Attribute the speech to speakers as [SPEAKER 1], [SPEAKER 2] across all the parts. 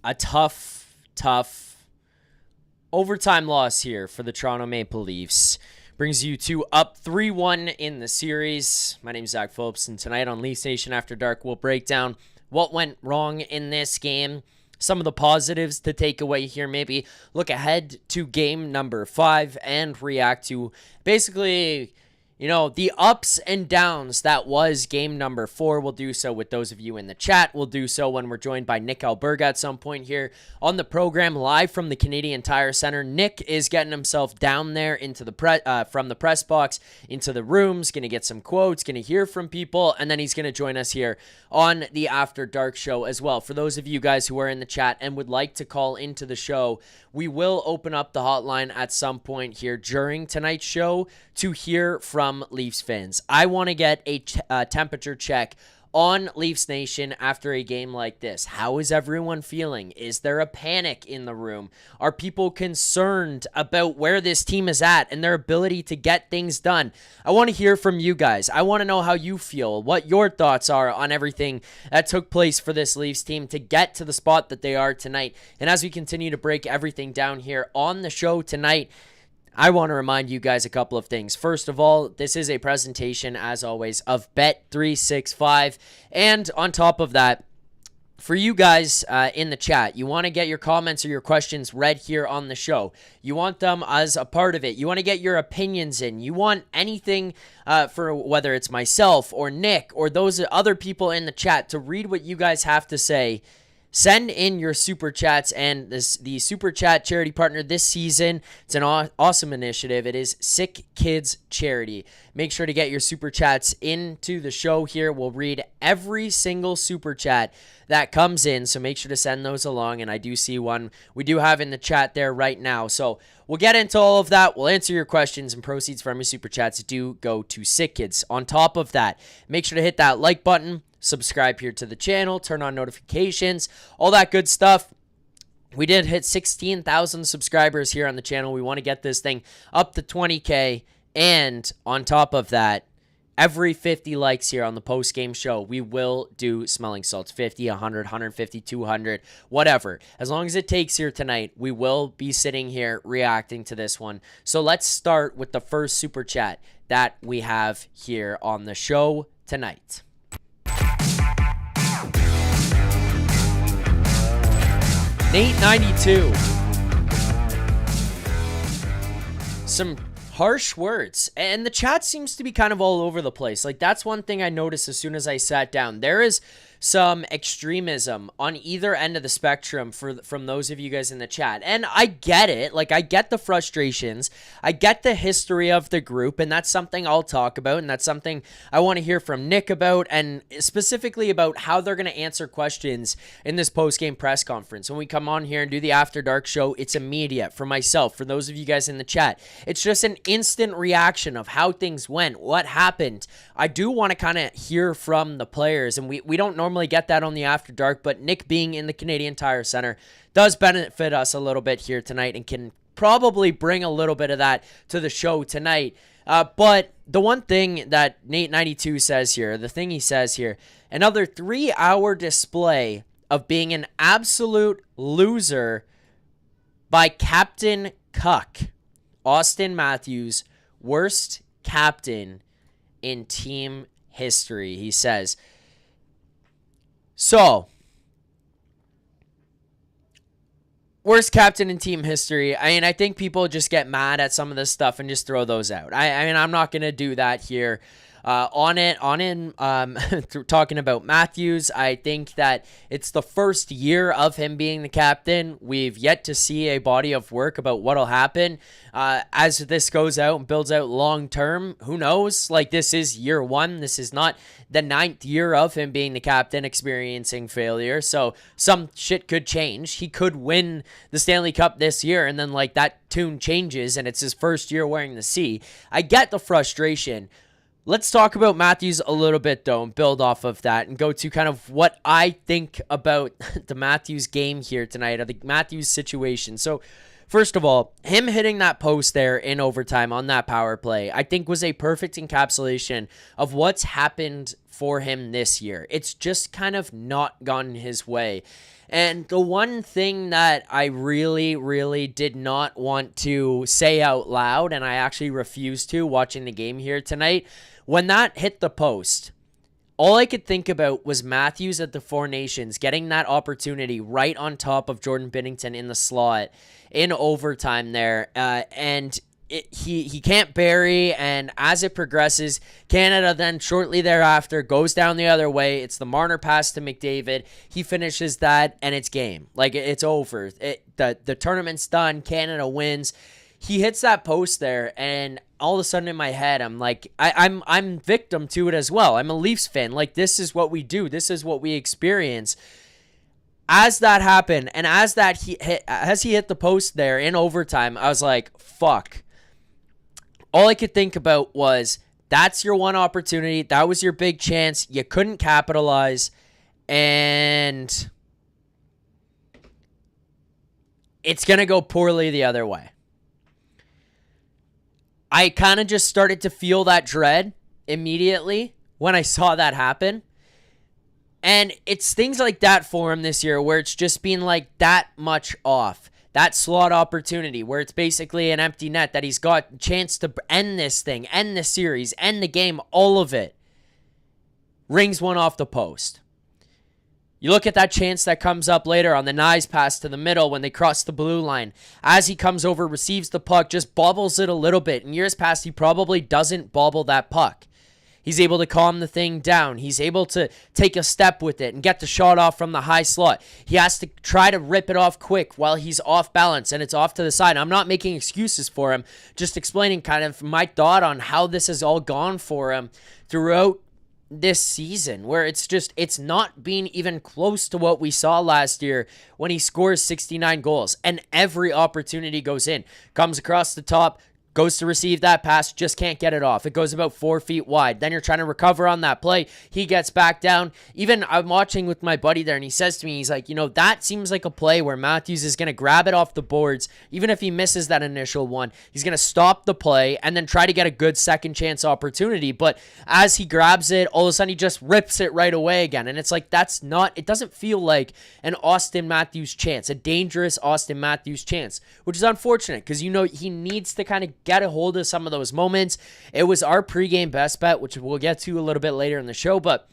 [SPEAKER 1] A tough overtime loss here for the Toronto Maple Leafs. Brings you to up 3-1 in the series. My name is Zack Phillips, and tonight on Leafs Nation After Dark, we'll break down what went wrong in this game, some of the positives to take away here, maybe look ahead to game number 5, and react to basically, the ups and downs that was game number 4. We'll do so with those of you in the chat. We'll do so when we're joined by Nick Alberga at some point here on the program, live from the Canadian Tire Center. Nick is getting himself down there into the from the press box into the rooms, going to get some quotes, going to hear from people, and then he's going to join us here on the After Dark show as well. For those of you guys who are in the chat and would like to call into the show, we will open up the hotline at some point here during tonight's show to hear from Leafs fans. I want to get a temperature check on Leafs Nation after a game like this. How is everyone feeling? Is there a panic in the room? Are people concerned about where this team is at and their ability to get things done? I want to hear from you guys. I want to know how you feel, what your thoughts are on everything that took place for this Leafs team to get to the spot that they are tonight. And as we continue to break everything down here on the show tonight, I want to remind you guys a couple of things. First of all, this is a presentation, as always, of Bet365. And on top of that, for you guys in the chat, you want to get your comments or your questions read here on the show. You want them as a part of it. You want to get your opinions in. You want anything for whether it's myself or Nick or those other people in the chat to read what you guys have to say. Send in your super chats, and the super chat charity partner this season, it's an awesome initiative. It is Sick Kids Charity. Make sure to get your super chats into the show here. We'll read every single super chat that comes in, so make sure to send those along, and I do see one we do have in the chat there right now. So we'll get into all of that. We'll answer your questions, and proceeds from your super chats do go to Sick Kids. On top of that, make sure to hit that like button, subscribe here to the channel, turn on notifications, all that good stuff. We did hit 16,000 subscribers here on the channel. We want to get this thing up to 20K. And on top of that, every 50 likes here on the post-game show, we will do smelling salts. 50, 100, 150, 200, whatever. As long as it takes here tonight, we will be sitting here reacting to this one. So let's start with the first super chat that we have here on the show tonight. Nate92. Some harsh words. And the chat seems to be kind of all over the place. Like, that's one thing I noticed as soon as I sat down. There is some extremism on either end of the spectrum from those of you guys in the chat. And I get it. Like, I get the frustrations. I get the history of the group, and that's something I'll talk about, and that's something I want to hear from Nick about, and specifically about how they're going to answer questions in this post-game press conference. When we come on here and do the After Dark show, it's immediate. For myself, for those of you guys in the chat, it's just an instant reaction of how things went, what happened. I do want to kind of hear from the players, and we don't normally get that on the After Dark, but Nick being in the Canadian Tire Center does benefit us a little bit here tonight and can probably bring a little bit of that to the show tonight. But the one thing that Nate92 says here, the thing he says here, another 3-hour display of being an absolute loser by Captain Cuck. Austin Matthews, worst captain in team history, he says. So, worst captain in team history. I mean, I think people just get mad at some of this stuff and just throw those out. I mean, I'm not going to do that here. Talking about Matthews, I think that it's the first year of him being the captain. We've yet to see a body of work about what'll happen as this goes out and builds out long term. Who knows? Like, this is year one. This is not the 9th year of him being the captain, experiencing failure. So some shit could change. He could win the Stanley Cup this year, and then like that tune changes, and it's his first year wearing the C. I get the frustration. Let's talk about Matthews a little bit, though, and build off of that and go to kind of what I think about the Matthews game here tonight, or the Matthews situation. So, First of all, him hitting that post there in overtime on that power play, I think was a perfect encapsulation of what's happened for him this year. It's just kind of not gone his way. And the one thing that I really, really did not want to say out loud, and I actually refused to watching the game here tonight, when that hit the post, all I could think about was Matthews at the Four Nations getting that opportunity right on top of Jordan Binnington in the slot in overtime there. He can't bury, and as it progresses, Canada then shortly thereafter goes down the other way. It's the Marner pass to McDavid. He finishes that, and it's game. Like, it's over. The tournament's done. Canada wins. He hits that post there, and all of a sudden in my head, I'm like, I'm victim to it as well. I'm a Leafs fan. Like, this is what we do. This is what we experience. As that happened, and as he hit the post there in overtime, I was like, fuck. All I could think about was, that's your one opportunity. That was your big chance. You couldn't capitalize. And it's going to go poorly the other way. I kind of just started to feel that dread immediately when I saw that happen. And it's things like that for him this year where it's just been like that much off. That slot opportunity where it's basically an empty net that he's got a chance to end this thing, end the series, end the game, all of it. Rings one off the post. You look at that chance that comes up later on the Nyes pass to the middle when they cross the blue line. As he comes over, receives the puck, just bobbles it a little bit. In years past, he probably doesn't bobble that puck. He's able to calm the thing down. He's able to take a step with it and get the shot off from the high slot. He has to try to rip it off quick while he's off balance and it's off to the side. I'm not making excuses for him, just explaining kind of my thought on how this has all gone for him throughout this season, where it's not being even close to what we saw last year when he scores 69 goals and every opportunity goes in. Comes across the top, goes to receive that pass, just can't get it off. It goes about 4 feet wide. Then you're trying to recover on that play. He gets back down. Even I'm watching with my buddy there, and he says to me, he's like, that seems like a play where Matthews is going to grab it off the boards. Even if he misses that initial one, he's going to stop the play and then try to get a good second chance opportunity. But as he grabs it, all of a sudden he just rips it right away again. And it's like, it doesn't feel like an Austin Matthews chance, a dangerous Austin Matthews chance, which is unfortunate because, he needs to kind of get a hold of some of those moments. It was our pregame best bet, which we'll get to a little bit later in the show, but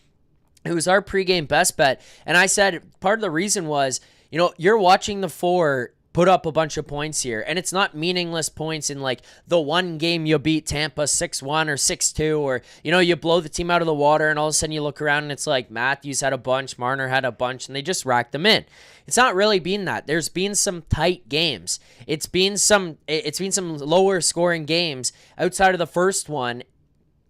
[SPEAKER 1] it was our pregame best bet. And I said part of the reason was, you're watching the Four put up a bunch of points here, and it's not meaningless points in like the one game you beat Tampa 6-1 or 6-2, or you blow the team out of the water and all of a sudden you look around and it's like Matthews had a bunch, Marner had a bunch, and they just racked them in. It's not really been that. There's been some tight games. It's been some lower scoring games outside of the first one.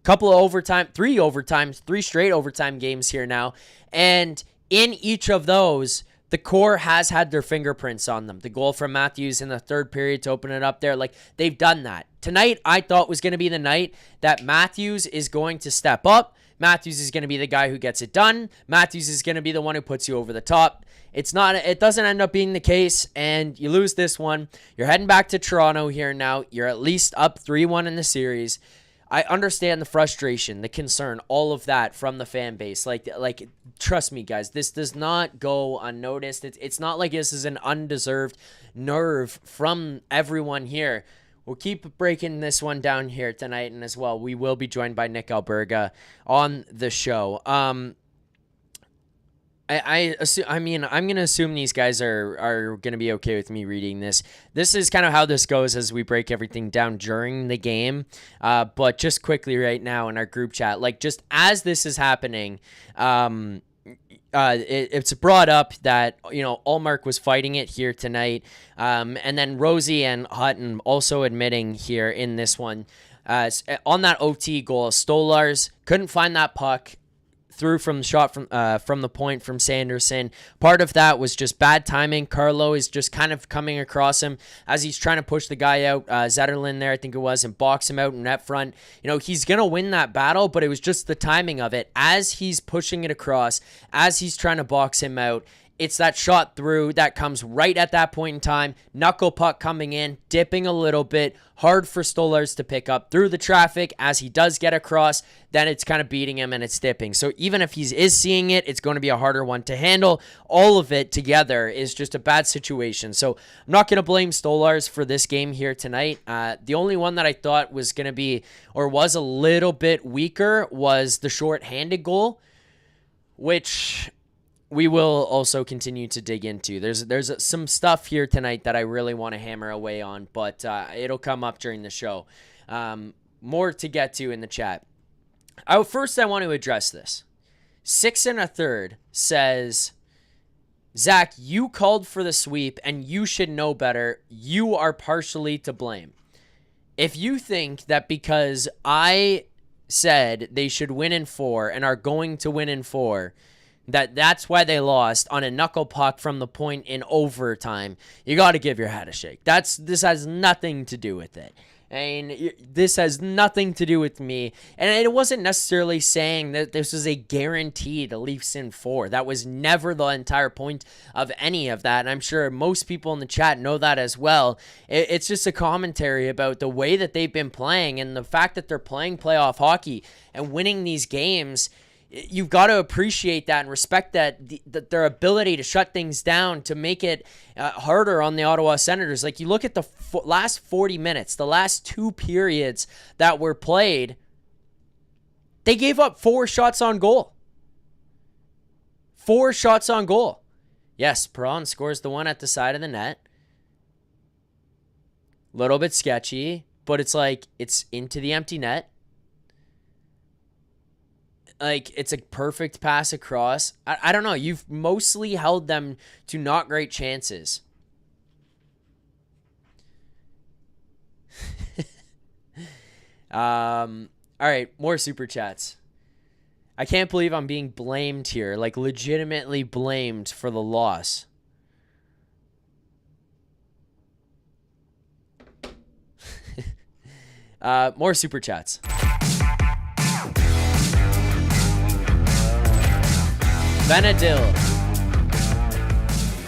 [SPEAKER 1] Three straight overtime games here now, and in each of those, the core has had their fingerprints on them. The goal from Matthews in the third period to open it up there, they've done that. Tonight, I thought was going to be the night that Matthews is going to step up. Matthews is going to be the guy who gets it done. Matthews is going to be the one who puts you over the top. It doesn't end up being the case, and you lose this one. You're heading back to Toronto here now. You're at least up 3-1 in the series. I understand the frustration, the concern, all of that from the fan base. Like, trust me, guys, this does not go unnoticed. It's not like this is an undeserved nerve from everyone here. We'll keep breaking this one down here tonight, and as well, we will be joined by Nick Alberga on the show. I'm going to assume these guys are going to be okay with me reading this. This is kind of how this goes as we break everything down during the game. But just quickly right now in our group chat, just as this is happening, it's brought up that, Ullmark was fighting it here tonight. And then Rosie and Hutton also admitting here in this one, on that OT goal, Stolarz couldn't find that puck. Through from the shot from the point from Sanderson. Part of that was just bad timing. Carlo is just kind of coming across him as he's trying to push the guy out. Zetterlund there, I think it was, and box him out in net front. He's going to win that battle, but it was just the timing of it. As he's pushing it across, as he's trying to box him out, it's that shot through that comes right at that point in time. Knuckle puck coming in, dipping a little bit. Hard for Stolarz to pick up through the traffic. As he does get across, then it's kind of beating him and it's dipping. So even if he is seeing it, it's going to be a harder one to handle. All of it together is just a bad situation. So I'm not going to blame Stolarz for this game here tonight. The only one that I thought was going to be, or was a little bit weaker, was the short-handed goal, which we will also continue to dig into. There's some stuff here tonight that I really want to hammer away on, but it'll come up during the show. More to get to in the chat. First, I want to address this. 6 1/3 says, Zack, you called for the sweep and you should know better. You are partially to blame. If you think that because I said they should win in 4 and are going to win in 4, that's why they lost on a knuckle puck from the point in overtime, you got to give your hat a shake. This has nothing to do with it. And this has nothing to do with me. And it wasn't necessarily saying that this was a guaranteed Leafs in 4. That was never the entire point of any of that. And I'm sure most people in the chat know that as well. It's just a commentary about the way that they've been playing and the fact that they're playing playoff hockey and winning these games. You've got to appreciate that and respect that their ability to shut things down, to make it harder on the Ottawa Senators. Like, you look at the last 40 minutes, the last 2 periods that were played, they gave up 4 shots on goal. 4 shots on goal. Yes, Perron scores the one at the side of the net. Little bit sketchy, but it's like it's into the empty net. Like, it's a perfect pass across. I don't know. You've mostly held them to not great chances. All right, more super chats. I can't believe I'm being blamed here, like legitimately blamed for the loss. More super chats. Benadil.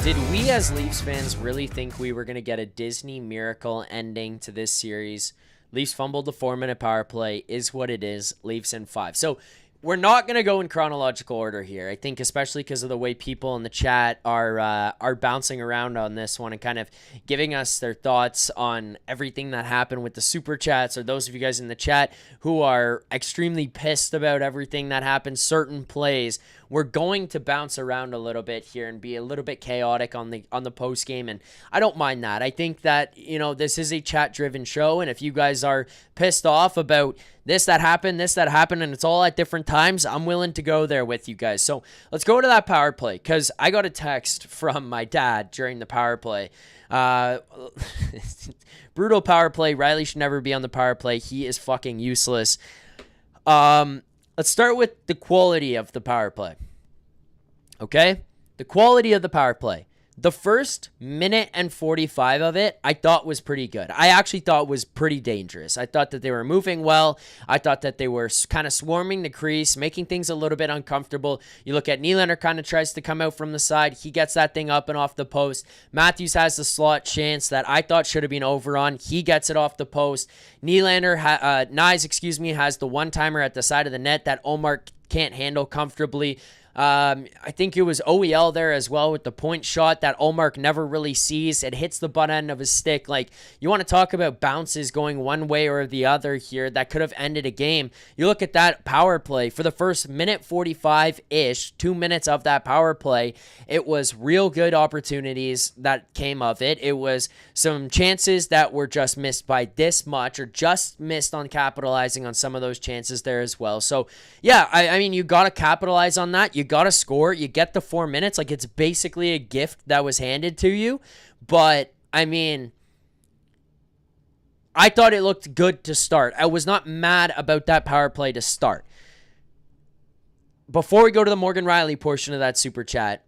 [SPEAKER 1] Did we as Leafs fans really think we were going to get a Disney miracle ending to this series? Leafs fumbled the 4-minute power play, is what it is. Leafs in 5. So we're not going to go in chronological order here. I think especially because of the way people in the chat are bouncing around on this one and kind of giving us their thoughts on everything that happened with the super chats, or those of you guys in the chat who are extremely pissed about everything that happened, certain plays. We're going to bounce around a little bit here and be a little bit chaotic on the post game, and I don't mind that. I think that, this is a chat-driven show, and if you guys are pissed off about this that happened, and it's all at different times, I'm willing to go there with you guys. So let's go to that power play, because I got a text from my dad during the power play. Brutal power play. Riley should never be on the power play. He is fucking useless. Let's start with the quality of the power play. Okay? The quality of the power play. The first minute and 45 of it, I thought was pretty good. I actually thought was pretty dangerous. I thought that they were moving well. I thought that they were kind of swarming the crease, making things a little bit uncomfortable. You look at Nylander, kind of tries to come out from the side. He gets that thing up and off the post. Matthews has the slot chance that I thought should have been over on. He gets it off the post. Nyes, has the one-timer at the side of the net that Omar can't handle comfortably. I think it was OEL there as well with the point shot that Ullmark never really sees. It hits the butt end of his stick. Like, you want to talk about bounces going one way or the other here that could have ended a game. You look at that power play for the first minute 45-ish, 2 minutes of that power play. It was real good opportunities that came of it. It was some chances that were just missed by this much, or just missed on capitalizing on some of those chances there as well. So yeah, I mean, you got to capitalize on that. You got to score. You get the 4 minutes. Like, it's basically a gift that was handed to you. But, I mean, I thought it looked good to start. I was not mad about that power play to start. Before we go to the Morgan Riley portion of that super chat,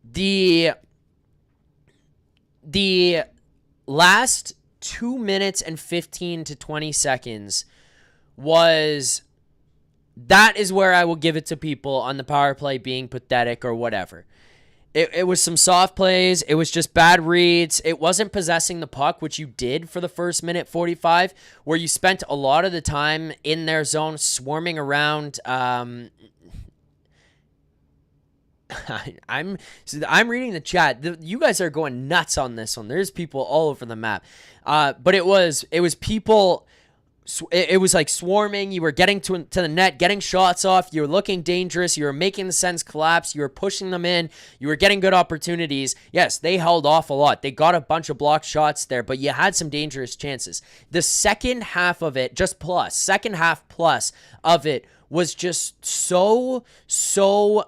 [SPEAKER 1] the last 2 minutes and 15 to 20 seconds was... That is where I will give it to people on the power play being pathetic or whatever. It was some soft plays. It was just bad reads. It wasn't possessing the puck, which you did for the first minute 45, where you spent a lot of the time in their zone swarming around. I'm reading the chat. You guys are going nuts on this one. There's people all over the map. But it was people. It was like swarming. You were getting to the net, getting shots off. You were looking dangerous. You were making the Sens collapse. You were pushing them in. You were getting good opportunities. Yes, they held off a lot. They got a bunch of blocked shots there, but you had some dangerous chances. The second half of it, second half plus of it was just so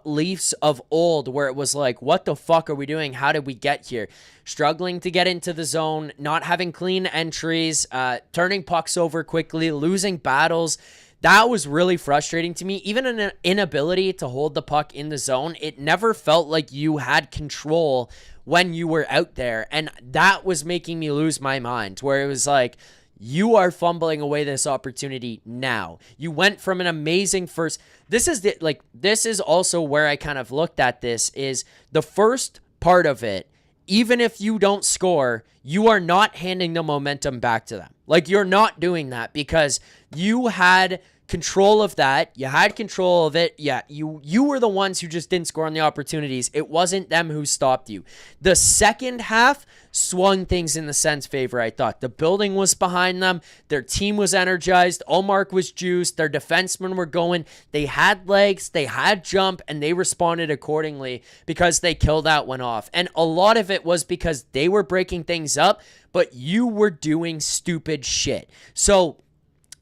[SPEAKER 1] Leafs of old, where it was like, what the fuck are we doing? How did we get here? Struggling to get into the zone, not having clean entries, turning pucks over quickly, losing battles. That was really frustrating to me. Even an inability to hold the puck in the zone, it never felt like you had control when you were out there. And that was making me lose my mind, where it was like, you are fumbling away this opportunity now. You went from an amazing first. This is also where I kind of looked at this, is the first part of it. Even if you don't score, you are not handing the momentum back to them. Like, you're not doing that, because you had control of that. You had control of it. Yeah, you were the ones who just didn't score on the opportunities. It wasn't them who stopped you. The second half swung things in the Sens' favor, I thought. The building was behind them. Their team was energized. Ullmark was juiced. Their defensemen were going. They had legs. They had jump, and they responded accordingly because they killed that one off. And a lot of it was because they were breaking things up, but you were doing stupid shit. So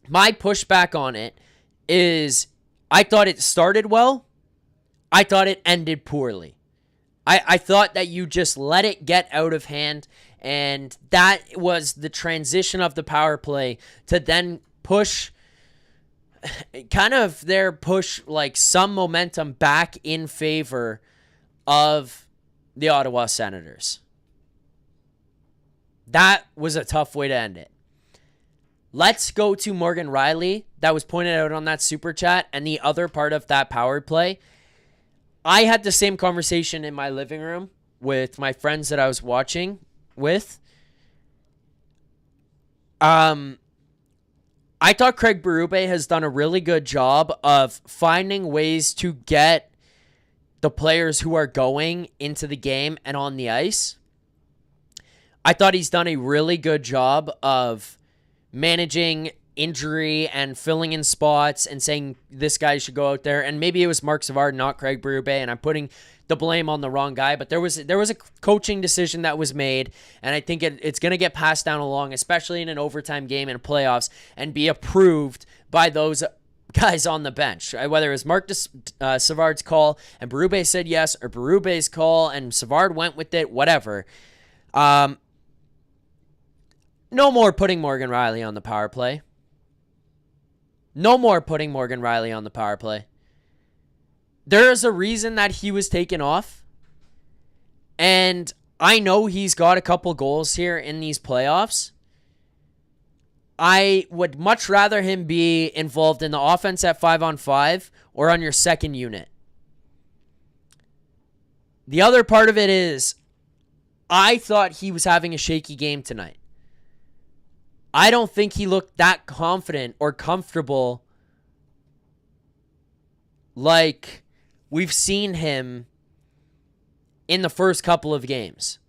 [SPEAKER 1] my pushback on it is, I thought it started well. I thought it ended poorly. I thought that you just let it get out of hand, and that was the transition of the power play to then push like some momentum back in favor of the Ottawa Senators. That was a tough way to end it. Let's go to Morgan Rielly. That was pointed out on that super chat, and the other part of that power play. I had the same conversation in my living room with my friends that I was watching with. I thought Craig Berube has done a really good job of finding ways to get the players who are going into the game and on the ice. I thought he's done a really good job of managing injury and filling in spots and saying this guy should go out there. And maybe it was Mark Savard, not Craig Berube, and I'm putting the blame on the wrong guy, but there was a coaching decision that was made, and I think it's going to get passed down along, especially in an overtime game in playoffs, and be approved by those guys on the bench. Whether it was Mark Savard's call and Berube said yes, or Berube's call and Savard went with it, whatever. No more putting Morgan Rielly on the power play. No more putting Morgan Rielly on the power play. There is a reason that he was taken off. And I know he's got a couple goals here in these playoffs. I would much rather him be involved in the offense at 5-on-5 or on your second unit. The other part of it is, I thought he was having a shaky game tonight. I don't think he looked that confident or comfortable like we've seen him in the first couple of games.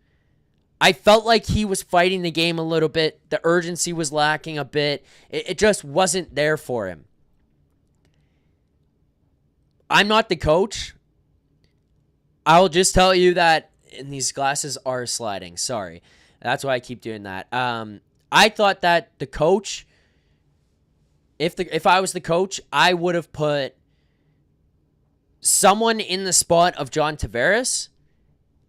[SPEAKER 1] I felt like he was fighting the game a little bit. The urgency was lacking a bit. It just wasn't there for him. I'm not the coach. I'll just tell you that, and these glasses are sliding. Sorry. That's why I keep doing that. I thought that the coach, if I was the coach, I would have put someone in the spot of John Tavares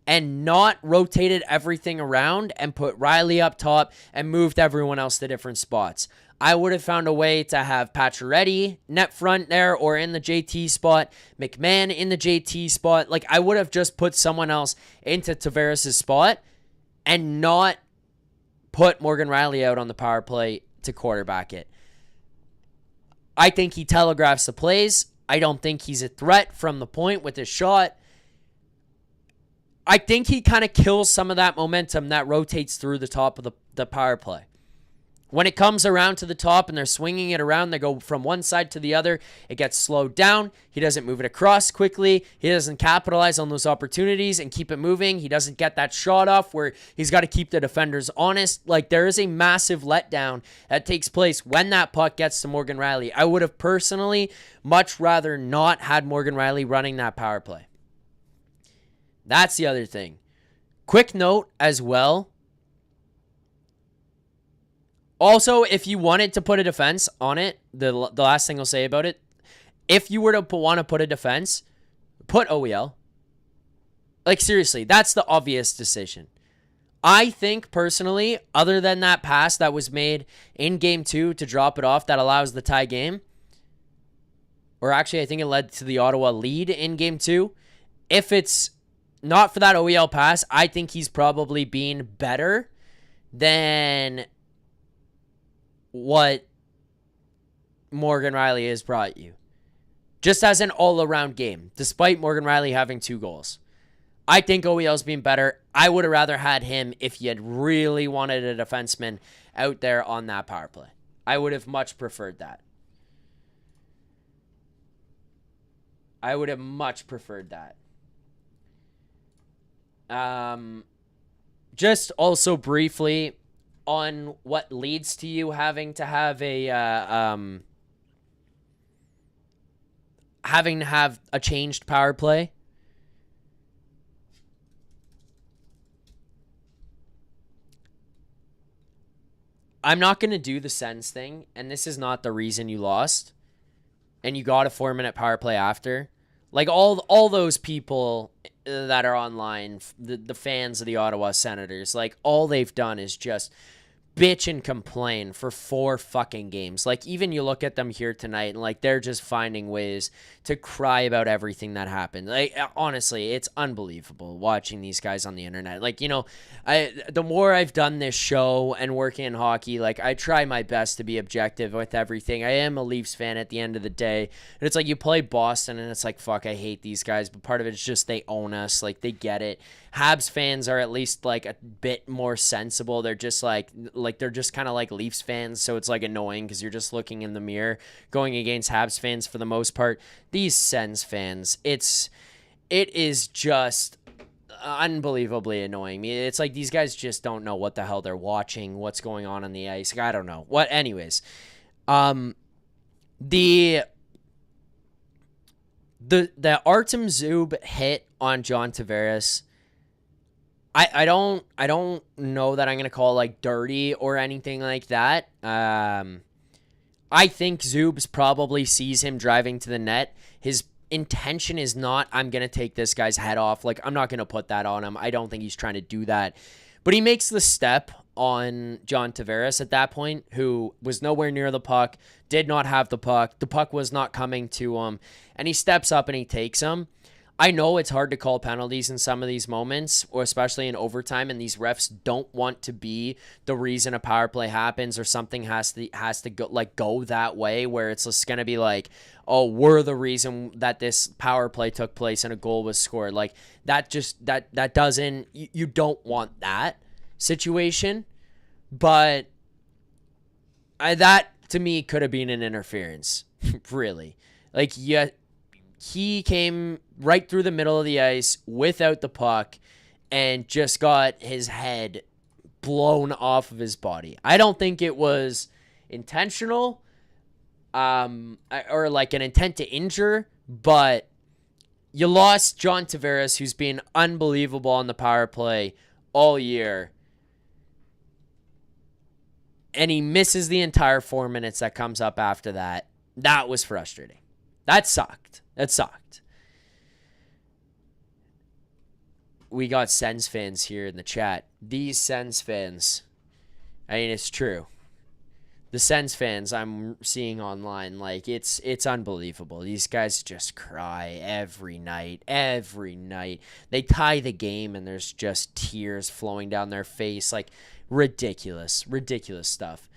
[SPEAKER 1] and not rotated everything around and put Rielly up top and moved everyone else to different spots. I would have found a way to have Pacioretty net front there or in the JT spot, McMahon in the JT spot. Like, I would have just put someone else into Tavares' spot and not put Morgan Rielly out on the power play to quarterback it. I think he telegraphs the plays. I don't think he's a threat from the point with his shot. I think he kind of kills some of that momentum that rotates through the top of the power play. When it comes around to the top and they're swinging it around, they go from one side to the other, it gets slowed down. He doesn't move it across quickly. He doesn't capitalize on those opportunities and keep it moving. He doesn't get that shot off where he's got to keep the defenders honest. Like, there is a massive letdown that takes place when that puck gets to Morgan Rielly. I would have personally much rather not had Morgan Rielly running that power play. That's the other thing. Quick note as well. Also, if you wanted to put a defense on it, the last thing I'll say about it, if you were to want to put a defense, put OEL. Like, seriously, that's the obvious decision. I think, personally, other than that pass that was made in Game 2 to drop it off that allows the tie game, or actually, I think it led to the Ottawa lead in Game 2. If it's not for that OEL pass, I think he's probably been better than what Morgan Rielly has brought you. Just as an all-around game, despite Morgan Rielly having 2 goals. I think OEL's been better. I would have rather had him if you had really wanted a defenseman out there on that power play. I would have much preferred that. I would have much preferred that. Just also briefly on what leads to you having to have a changed power play. I'm not going to do the Sens thing, and this is not the reason you lost, and you got a 4-minute power play after. Like, all those people that are online, the fans of the Ottawa Senators, like, all they've done is just bitch and complain for 4 fucking games. Like, even you look at them here tonight and like they're just finding ways to cry about everything that happened. Like, honestly, it's unbelievable watching these guys on the internet. Like, you know, the more I've done this show and working in hockey, like, I try my best to be objective with everything. I am a Leafs fan at the end of the day. And it's like you play Boston and it's like, fuck, I hate these guys, but part of it is just they own us. Like, they get it. Habs fans are at least like a bit more sensible. They're just like they're just kind of like Leafs fans, so it's like annoying because you're just looking in the mirror going against Habs fans for the most part. These Sens fans, it is just unbelievably annoying me. It's like these guys just don't know what the hell they're watching, what's going on the ice. Like, I don't know. What anyways. The Artem Zub hit on John Tavares, I don't know that I'm going to call like dirty or anything like that. I think Zubs probably sees him driving to the net. His intention is not, I'm going to take this guy's head off. Like, I'm not going to put that on him. I don't think he's trying to do that. But he makes the step on John Tavares at that point, who was nowhere near the puck, did not have the puck. The puck was not coming to him. And he steps up and he takes him. I know it's hard to call penalties in some of these moments, or especially in overtime, and these refs don't want to be the reason a power play happens or something has to go that way, where it's just going to be like, oh, we're the reason that this power play took place and a goal was scored. Like, that doesn't, you don't want that situation, but that to me could have been an interference, really. Like, yeah. He came right through the middle of the ice without the puck and just got his head blown off of his body. I don't think it was intentional or like an intent to injure, but you lost John Tavares, who's been unbelievable on the power play all year, and he misses the entire 4 minutes that comes up after that. That was frustrating. That sucked. We got Sens fans here in the chat. These Sens fans, I mean, it's true. The Sens fans I'm seeing online, like, it's unbelievable. These guys just cry every night. They tie the game and there's just tears flowing down their face. Like, ridiculous stuff.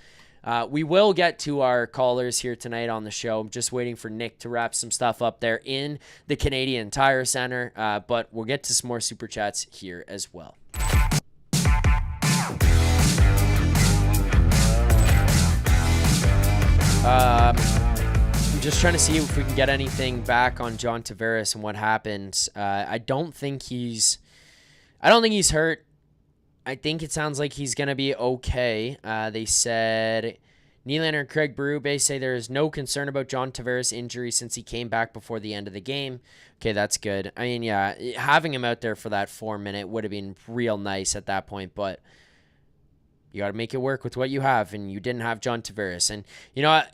[SPEAKER 1] We will get to our callers here tonight on the show. I'm just waiting for Nick to wrap some stuff up there in the Canadian Tire Center, but we'll get to some more Super Chats here as well. I'm just trying to see if we can get anything back on John Tavares and what happened. I don't think he's hurt. I think it sounds like he's going to be okay. They said Nylander and Craig Berube say there is no concern about John Tavares' injury since he came back before the end of the game. Okay, that's good. I mean, yeah, having him out there for that 4-minute would have been real nice at that point, but you got to make it work with what you have, and you didn't have John Tavares. And,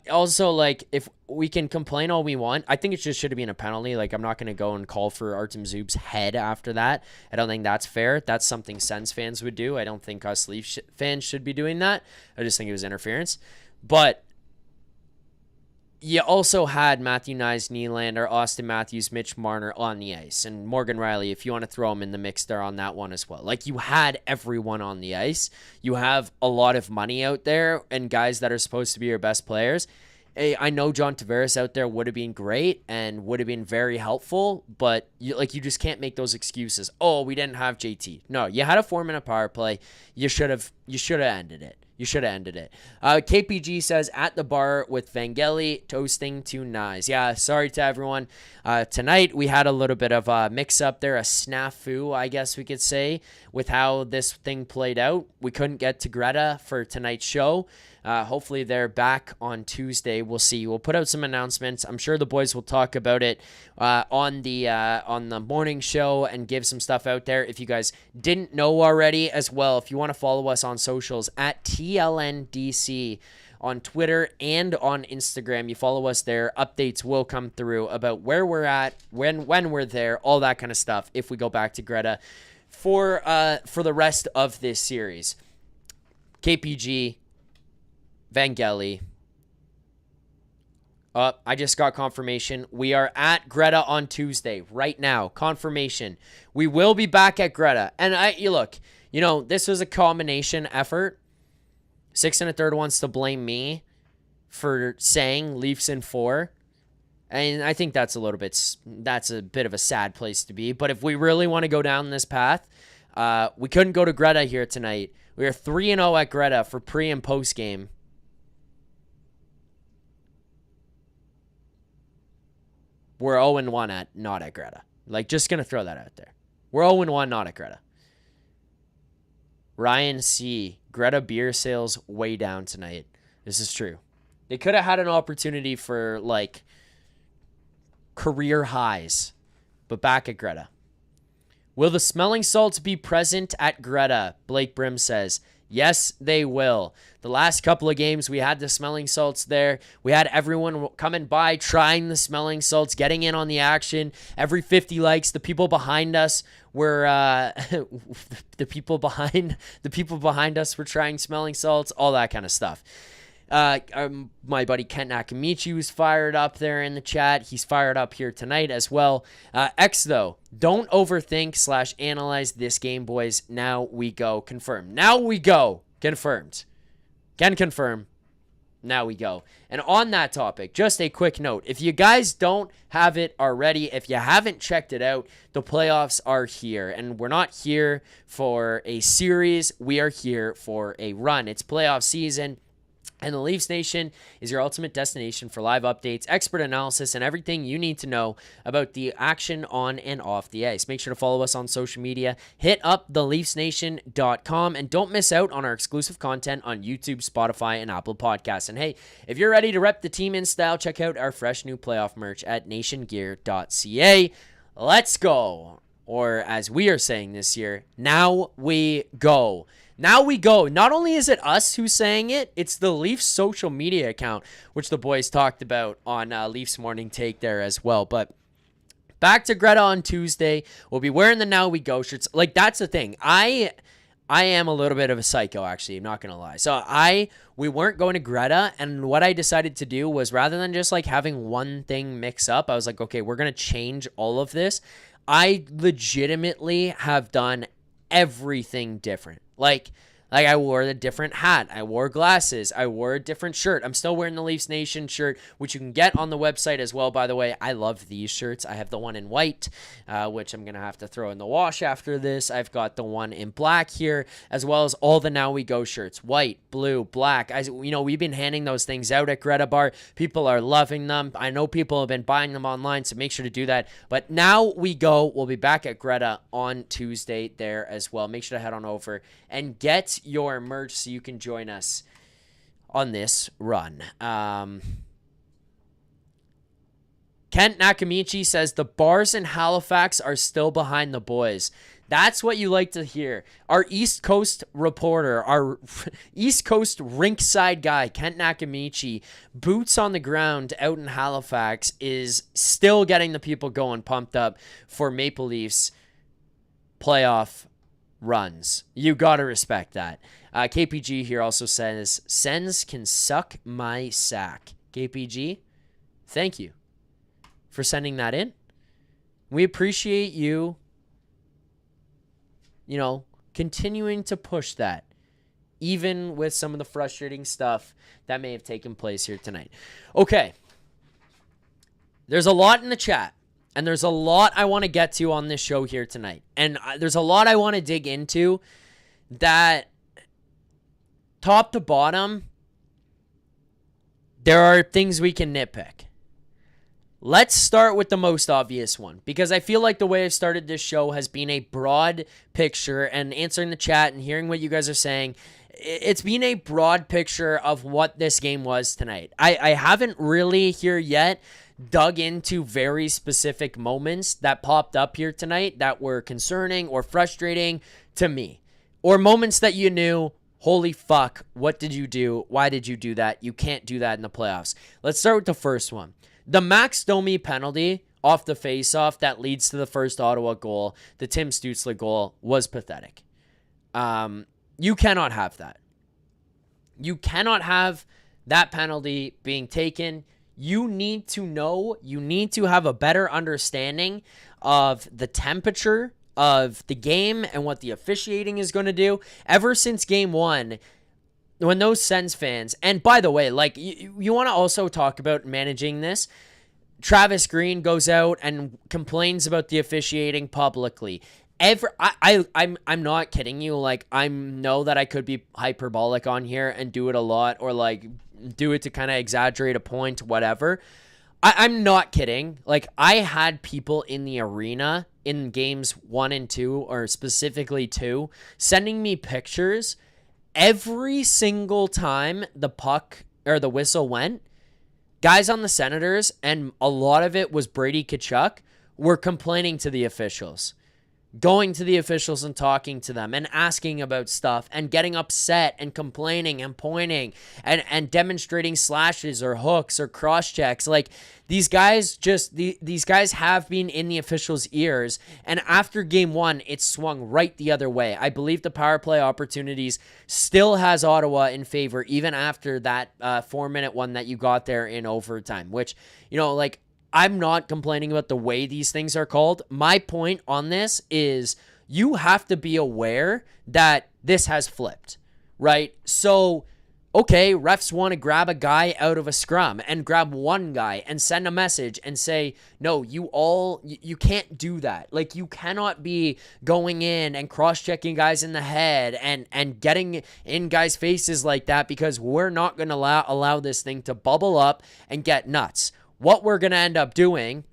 [SPEAKER 1] also, like, if we can complain all we want, I think it just should have been a penalty. Like, I'm not going to go and call for Artem Zub's head after that. I don't think that's fair. That's something Sens fans would do. I don't think us Leafs fans should be doing that. I just think it was interference. But you also had Matthew Nyes, Nylander, Austin Matthews, Mitch Marner on the ice, and Morgan Riley, if you want to throw him in the mix there on that one as well. Like, you had everyone on the ice. You have a lot of money out there and guys that are supposed to be your best players. Hey, I know John Tavares out there would have been great and would have been very helpful, but you just can't make those excuses. Oh, we didn't have JT. No, you had a 4-minute power play. You should have ended it. You should have ended it. KPG says, at the bar with Vangeli, toasting to Nyes. Yeah, sorry to everyone. Tonight, we had a little bit of a mix-up there, a snafu, I guess we could say, with how this thing played out. We couldn't get to Greta for tonight's show. Hopefully, they're back on Tuesday. We'll see. We'll put out some announcements. I'm sure the boys will talk about it on the morning show and give some stuff out there. If you guys didn't know already as well, if you want to follow us on socials at TLNDC on Twitter and on Instagram, you follow us there. Updates will come through about where we're at, when we're there, all that kind of stuff. If we go back to Greta for the rest of this series, KPG, Vangeli. I just got confirmation. We are at Greta on Tuesday right now. Confirmation. We will be back at Greta. And this was a combination effort. 6 1/3 wants to blame me for saying Leafs in 4. And I think that's a bit of a sad place to be. But if we really want to go down this path, we couldn't go to Greta here tonight. We are 3-0 at Greta for pre and post game. We're 0-1 not at Greta. Like, just going to throw that out there. We're 0-1 not at Greta. Ryan C. Greta beer sales way down tonight. This is true. They could have had an opportunity for, like, career highs. But back at Greta. Will the smelling salts be present at Greta? Blake Brim says. Yes, they will. The last couple of games, we had the smelling salts there. We had everyone coming by, trying the smelling salts, getting in on the action. Every 50 likes, the people behind us were the people behind us were trying smelling salts, all that kind of stuff. My buddy Kent Nakamichi was fired up there in the chat. He's fired up here tonight as well. X, though, don't overthink / analyze this game, boys. Now we go. Confirmed. Now we go. Confirmed. Can confirm. Now we go. And on that topic, just a quick note. If you guys don't have it already, if you haven't checked it out, the playoffs are here. And we're not here for a series. We are here for a run. It's playoff season. And the Leafs Nation is your ultimate destination for live updates, expert analysis, and everything you need to know about the action on and off the ice. Make sure to follow us on social media. Hit up theleafsnation.com and don't miss out on our exclusive content on YouTube, Spotify, and Apple Podcasts. And hey, if you're ready to rep the team in style, check out our fresh new playoff merch at nationgear.ca. Let's go. Or as we are saying this year, now we go. Now we go. Not only is it us who's saying it, it's the Leafs social media account, which the boys talked about on Leafs Morning Take there as well. But back to Greta on Tuesday. We'll be wearing the Now We Go shirts. Like, that's the thing. I am a little bit of a psycho, actually. I'm not going to lie. So we weren't going to Greta, and what I decided to do was rather than just like having one thing mix up, I was like, okay, we're going to change all of this. I legitimately have done everything different. Like, Like, I wore a different hat. I wore glasses. I wore a different shirt. I'm still wearing the Leafs Nation shirt, which you can get on the website as well, by the way. I love these shirts. I have the one in white, which I'm going to have to throw in the wash after this. I've got the one in black here, as well as all the Now We Go shirts. White, blue, black. We've been handing those things out at Greta Bar. People are loving them. I know people have been buying them online, so make sure to do that. But Now We Go. We'll be back at Greta on Tuesday there as well. Make sure to head on over and get your merch so you can join us on this run. Kent Nakamichi says the bars in Halifax are still behind the boys. That's what you like to hear. Our East Coast reporter, our East Coast rinkside guy, Kent Nakamichi, boots on the ground out in Halifax, is still getting the people going, pumped up for Maple Leafs playoff runs. You gotta respect that. KPG here also says, Sens can suck my sack. KPG, thank you for sending that in. We appreciate you, continuing to push that, even with some of the frustrating stuff that may have taken place here tonight. Okay. There's a lot in the chat. And there's a lot I want to get to on this show here tonight. And there's a lot I want to dig into that, top to bottom, there are things we can nitpick. Let's start with the most obvious one, because I feel like the way I've started this show has been a broad picture, and answering the chat and hearing what you guys are saying, it's been a broad picture of what this game was tonight. I haven't really here yet dug into very specific moments that popped up here tonight that were concerning or frustrating to me, or moments that you knew, holy fuck, what did you do? Why did you do that? You can't do that in the playoffs. Let's start with the first one. The Max Domi penalty off the faceoff that leads to the first Ottawa goal, the Tim Stutzle goal, was pathetic. You cannot have that. You cannot have that penalty being taken. You need to have a better understanding of the temperature of the game and what the officiating is going to do. Ever since game one, when those Sens fans, and by the way, like, you want to also talk about managing this. Travis Green goes out and complains about the officiating publicly. I'm not kidding you. Like, I know that I could be hyperbolic on here and do it a lot, or like do it to kind of exaggerate a point, whatever. I'm not kidding. Like, I had people in the arena in games 1 and 2, or specifically 2, sending me pictures every single time the puck or the whistle went. Guys on the Senators, and a lot of it was Brady, Tkachuk, were complaining to the officials. Going to the officials and talking to them and asking about stuff and getting upset and complaining and pointing and demonstrating slashes or hooks or cross checks. Like, these guys these guys have been in the officials' ears, and after game 1, it swung right the other way. I believe the power play opportunities still has Ottawa in favor, even after that 4-minute one that you got there in overtime, which, I'm not complaining about the way these things are called. My point on this is you have to be aware that this has flipped, right? So, okay, refs want to grab a guy out of a scrum and grab one guy and send a message and say, no, you can't do that. Like, you cannot be going in and cross-checking guys in the head and getting in guys' faces like that, because we're not going to allow this thing to bubble up and get nuts. What we're going to end up doing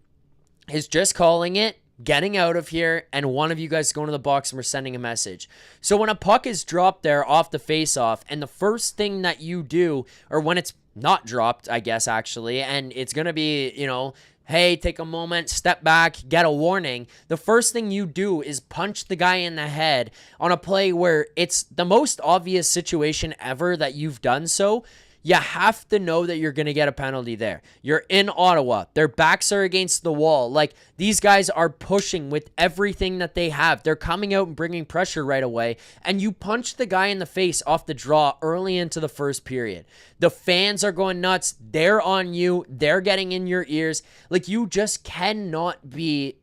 [SPEAKER 1] is just calling it, getting out of here, and one of you guys going to the box and we're sending a message. So when a puck is dropped there off the face-off, and the first thing that you do, or when it's not dropped, I guess, actually, and it's going to be, hey, take a moment, step back, get a warning, the first thing you do is punch the guy in the head on a play where it's the most obvious situation ever that you've done so. You have to know that you're going to get a penalty there. You're in Ottawa. Their backs are against the wall. Like, these guys are pushing with everything that they have. They're coming out and bringing pressure right away. And you punch the guy in the face off the draw early into the first period. The fans are going nuts. They're on you. They're getting in your ears. Like, you just cannot be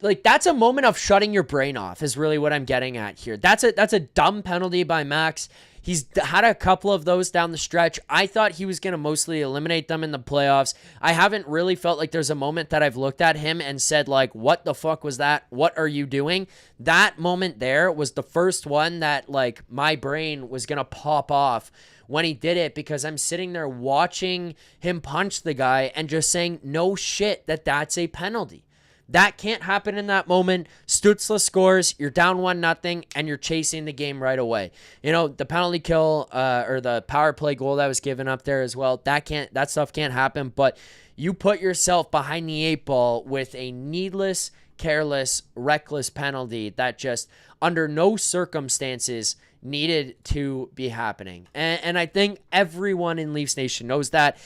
[SPEAKER 1] Like, that's a moment of shutting your brain off is really what I'm getting at here. That's a dumb penalty by Max. He's had a couple of those down the stretch. I thought he was going to mostly eliminate them in the playoffs. I haven't really felt like there's a moment that I've looked at him and said, like, what the fuck was that? What are you doing? That moment there was the first one that, like, my brain was going to pop off when he did it, because I'm sitting there watching him punch the guy and just saying, no shit, that's a penalty. That can't happen in that moment. Stutzle scores, you're down 1-0, and you're chasing the game right away. You know, the penalty kill or the power play goal that was given up there as well, that stuff can't happen, but you put yourself behind the 8 ball with a needless, careless, reckless penalty that just under no circumstances needed to be happening. And I think everyone in Leafs Nation knows that.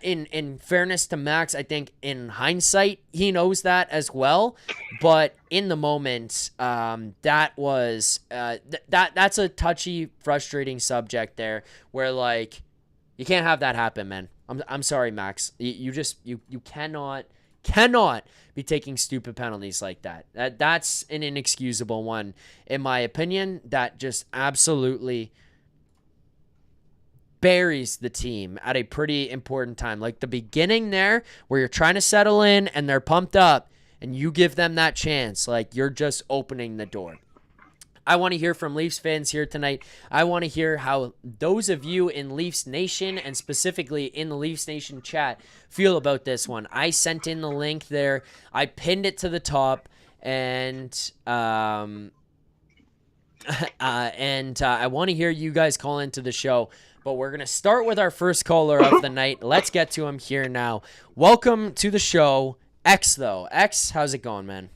[SPEAKER 1] In fairness to Max, I think in hindsight, he knows that as well. But in the moment, that was that's a touchy, frustrating subject there where, like, you can't have that happen, man. I'm sorry, Max. You cannot be taking stupid penalties like that. That's an inexcusable one, in my opinion. That just absolutely buries the team at a pretty important time. Like the beginning there, where you're trying to settle in and they're pumped up, and you give them that chance. Like, you're just opening the door. I want to hear from Leafs fans here tonight. I want to hear how those of you in Leafs Nation, and specifically in the Leafs Nation chat, feel about this one. I sent in the link there. I pinned it to the top, and I want to hear you guys call into the show. But we're going to start with our first caller of the night. Let's get to him here now. Welcome to the show, X, though. X, how's it going, man?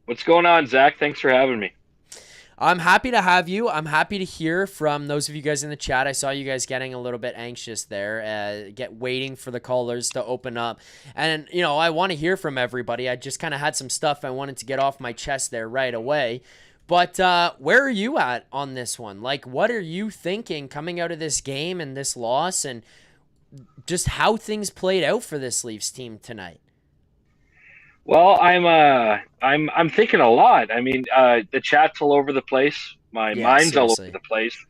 [SPEAKER 2] What's going on, Zach? Thanks for having me.
[SPEAKER 1] I'm happy to have you. I'm happy to hear from those of you guys in the chat. I saw you guys getting a little bit anxious there, waiting for the callers to open up. And, you know, I want to hear from everybody. I just kind of had some stuff I wanted to get off my chest there right away. But where are you at on this one? Like, what are you thinking coming out of this game and this loss, and just how things played out for this Leafs team tonight?
[SPEAKER 2] Well, I'm thinking a lot. I mean, the chat's all over the place. My
[SPEAKER 1] Yeah,
[SPEAKER 2] mind's all over
[SPEAKER 1] seriously.
[SPEAKER 2] the place.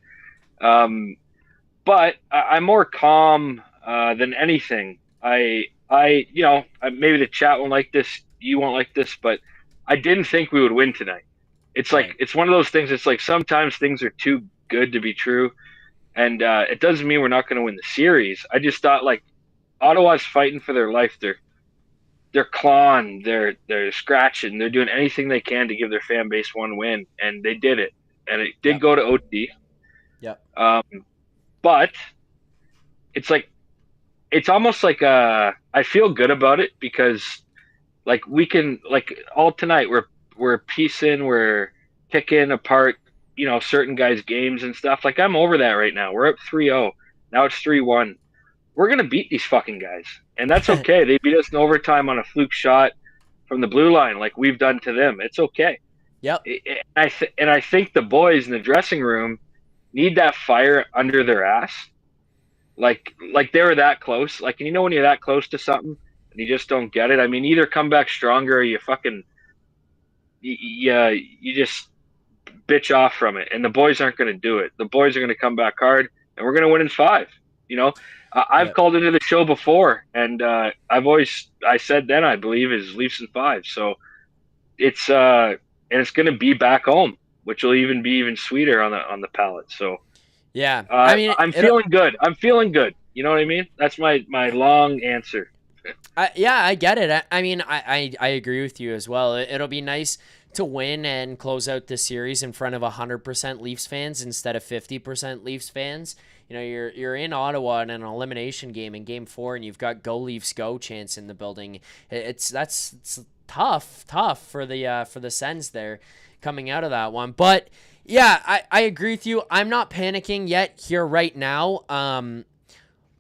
[SPEAKER 2] But I'm more calm than anything. Maybe the chat won't like this, you won't like this, but I didn't think we would win tonight. It's like
[SPEAKER 1] Right.
[SPEAKER 2] it's one of those things. It's like sometimes things are too good to be true, and it doesn't mean we're not going to win the series. I just thought, like, Ottawa's fighting for their life. They're clawing, they're scratching, they're doing anything they can to give their fan base one win, and they did it. And it did
[SPEAKER 1] Yep.
[SPEAKER 2] go to OT.
[SPEAKER 1] Yep.
[SPEAKER 2] But it's almost like I feel good about it because, like, we can, like, all tonight we're piecing, we're picking apart, certain guys' games and stuff. Like, I'm over that right now. We're up 3-0. Now it's 3-1. We're going to beat these fucking guys. And that's okay. They beat us in overtime on a fluke shot from the blue line like we've done to them. It's okay.
[SPEAKER 1] Yep.
[SPEAKER 2] And I think the boys in the dressing room need that fire under their ass. Like they were that close. Like, and when you're that close to something and you just don't get it, I mean, either come back stronger or you just bitch off from it. And the boys aren't going to do it. The boys are going to come back hard, and we're going to win in 5. I've
[SPEAKER 1] Yep.
[SPEAKER 2] called into the show before, and I said then, I believe, is Leafs in 5. So it's and it's going to be back home, which will even be even sweeter on the palate. So
[SPEAKER 1] Yeah. I mean,
[SPEAKER 2] I'm feeling good. I'm feeling good. You know what I mean? That's my long answer.
[SPEAKER 1] yeah, I get it. I mean, I agree with you as well. It'll be nice to win and close out the series in front of 100% Leafs fans instead of 50% Leafs fans. You know, you're in Ottawa in an elimination game in Game 4, and you've got "Go Leafs Go" chants in the building. It's tough for the Sens there coming out of that one. But yeah, I agree with you. I'm not panicking yet here right now.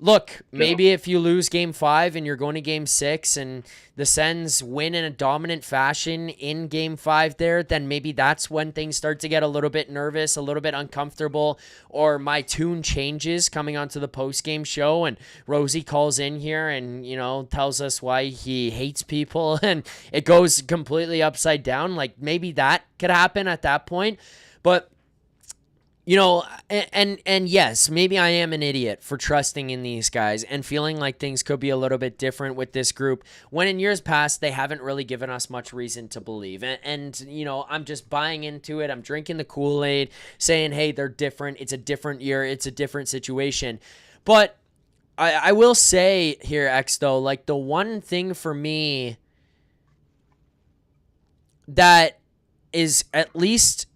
[SPEAKER 1] look, maybe if you lose game 5 and you're going to game 6 and the Sens win in a dominant fashion in game 5 there, then maybe that's when things start to get a little bit nervous, a little bit uncomfortable, or my tune changes coming onto the post-game show and Rosie calls in here and, tells us why he hates people and it goes completely upside down. Like, maybe that could happen at that point. But and yes, maybe I am an idiot for trusting in these guys and feeling like things could be a little bit different with this group when in years past they haven't really given us much reason to believe. And I'm just buying into it. I'm drinking the Kool-Aid, saying, hey, they're different. It's a different year. It's a different situation. But I will say here, X, though, like the one thing for me that is at least,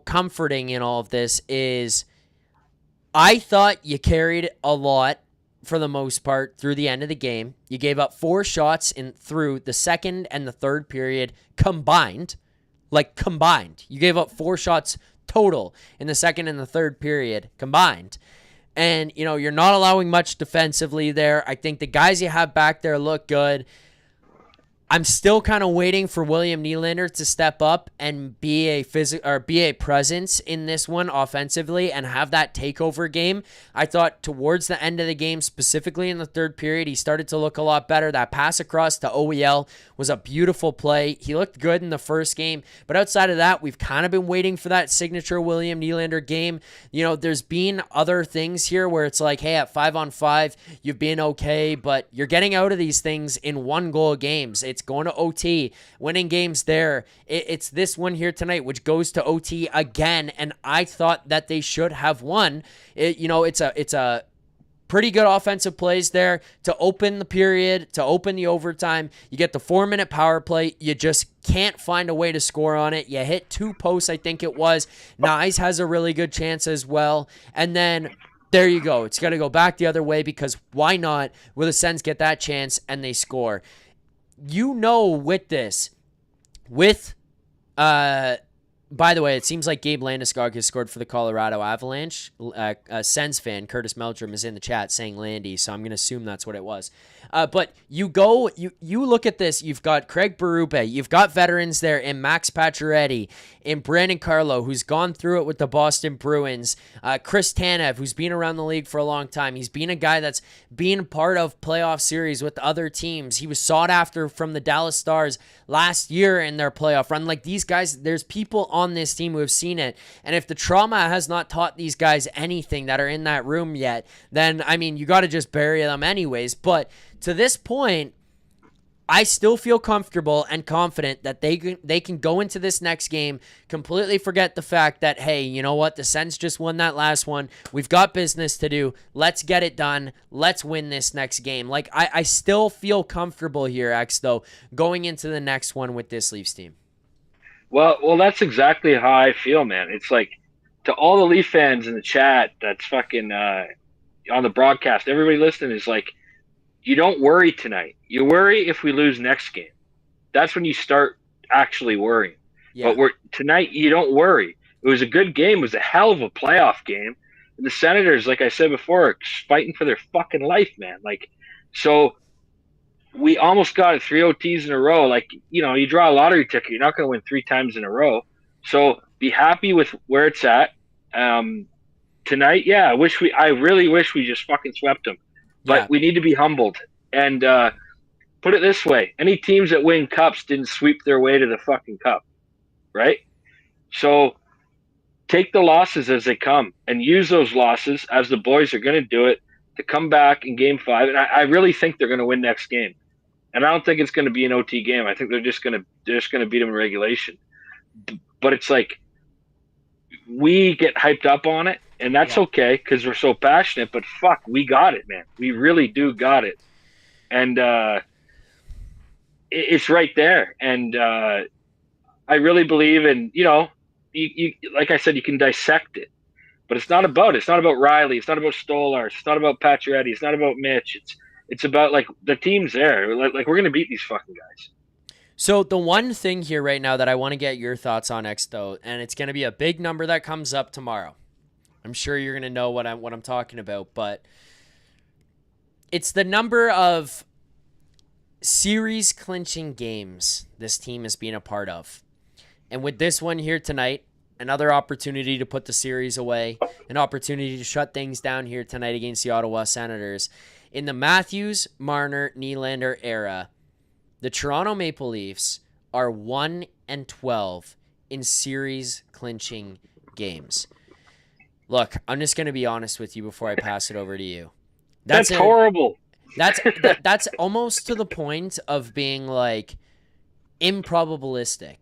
[SPEAKER 1] comforting in all of this is I thought you carried a lot for the most part through the end of the game. You gave up 4 shots through the second and the third period combined. You gave up 4 shots total in the second and the third period combined. And, you're not allowing much defensively there. I think the guys you have back there look good. I'm still kind of waiting for William Nylander to step up and be a presence in this one offensively and have that takeover game. I thought towards the end of the game, specifically in the third period, he started to look a lot better. That pass across to OEL was a beautiful play. He looked good in the first game, but outside of that, we've kind of been waiting for that signature William Nylander game. There's been other things here where it's like, hey, at 5-on-5, you've been okay, but you're getting out of these things in 1-goal games. It's going to OT, winning games there. It's this one here tonight, which goes to OT again, and I thought that they should have won. It's a pretty good offensive plays there to open the period, to open the overtime. You get the 4-minute power play. You just can't find a way to score on it. You hit 2 posts, I think it was. Nyes has a really good chance as well. And then there you go. It's got to go back the other way because why not? Will the Sens get that chance and they score? With this, by the way, it seems like Gabe Landeskog has scored for the Colorado Avalanche. A Sens fan, Curtis Meldrum, is in the chat saying Landy, so I'm going to assume that's what it was. But you look at this, you've got Craig Berube, you've got veterans there in Max Pacioretty, in Brandon Carlo, who's gone through it with the Boston Bruins, Chris Tanev, who's been around the league for a long time. He's been a guy that's been part of playoff series with other teams. He was sought after from the Dallas Stars last year in their playoff run. Like, these guys, there's people on this team who have seen it, and if the trauma has not taught these guys anything that are in that room yet, then, you got to just bury them anyways. But to this point, I still feel comfortable and confident that they can go into this next game, completely forget the fact that, hey, you know what, the Sens just won that last one. We've got business to do. Let's get it done. Let's win this next game. Like, I still feel comfortable here, X, though, going into the next one with this Leafs team.
[SPEAKER 2] Well, that's exactly how I feel, man. It's like, to all the Leaf fans in the chat that's fucking on the broadcast, everybody listening is like, you don't worry tonight. You worry if we lose next game. That's when you start actually worrying. Yeah. But tonight, you don't worry. It was a good game. It was a hell of a playoff game. And the Senators, like I said before, are fighting for their fucking life, man. Like, so we almost got it 3 OTs in a row. Like, you draw a lottery ticket, you're not going to win 3 times in a row. So be happy with where it's at. Tonight, yeah, I really wish we just fucking swept them. But we need to be humbled. And put it this way, any teams that win cups didn't sweep their way to the fucking cup, right? So take the losses as they come and use those losses, as the boys are going to do it, to come back in Game 5. And I really think they're going to win next game. And I don't think it's going to be an OT game. I think they're just going to beat them in regulation. But it's like, we get hyped up on it, and that's okay because we're so passionate. But fuck, we got it, man. We really do got it, and it's right there. And I really believe in you like I said, you can dissect it, but it's not about Riley. It's not about Stolar. It's not about Pacioretty. It's not about Mitch. It's about, like, the team's there. Like we're gonna beat these fucking guys.
[SPEAKER 1] So the one thing here right now that I want to get your thoughts on, X, though, and it's going to be a big number that comes up tomorrow. I'm sure you're going to know what I'm talking about, but It's the number of series clinching games this team has been a part of. And with this one here tonight, another opportunity to put the series away, an opportunity to shut things down here tonight against the Ottawa Senators. In the Matthews, Marner, Nylander era, the Toronto Maple Leafs are 1-12 in series clinching games. Look, I'm just going to be honest with you before I pass it over to you.
[SPEAKER 2] That's horrible.
[SPEAKER 1] That's almost to the point of being like improbabilistic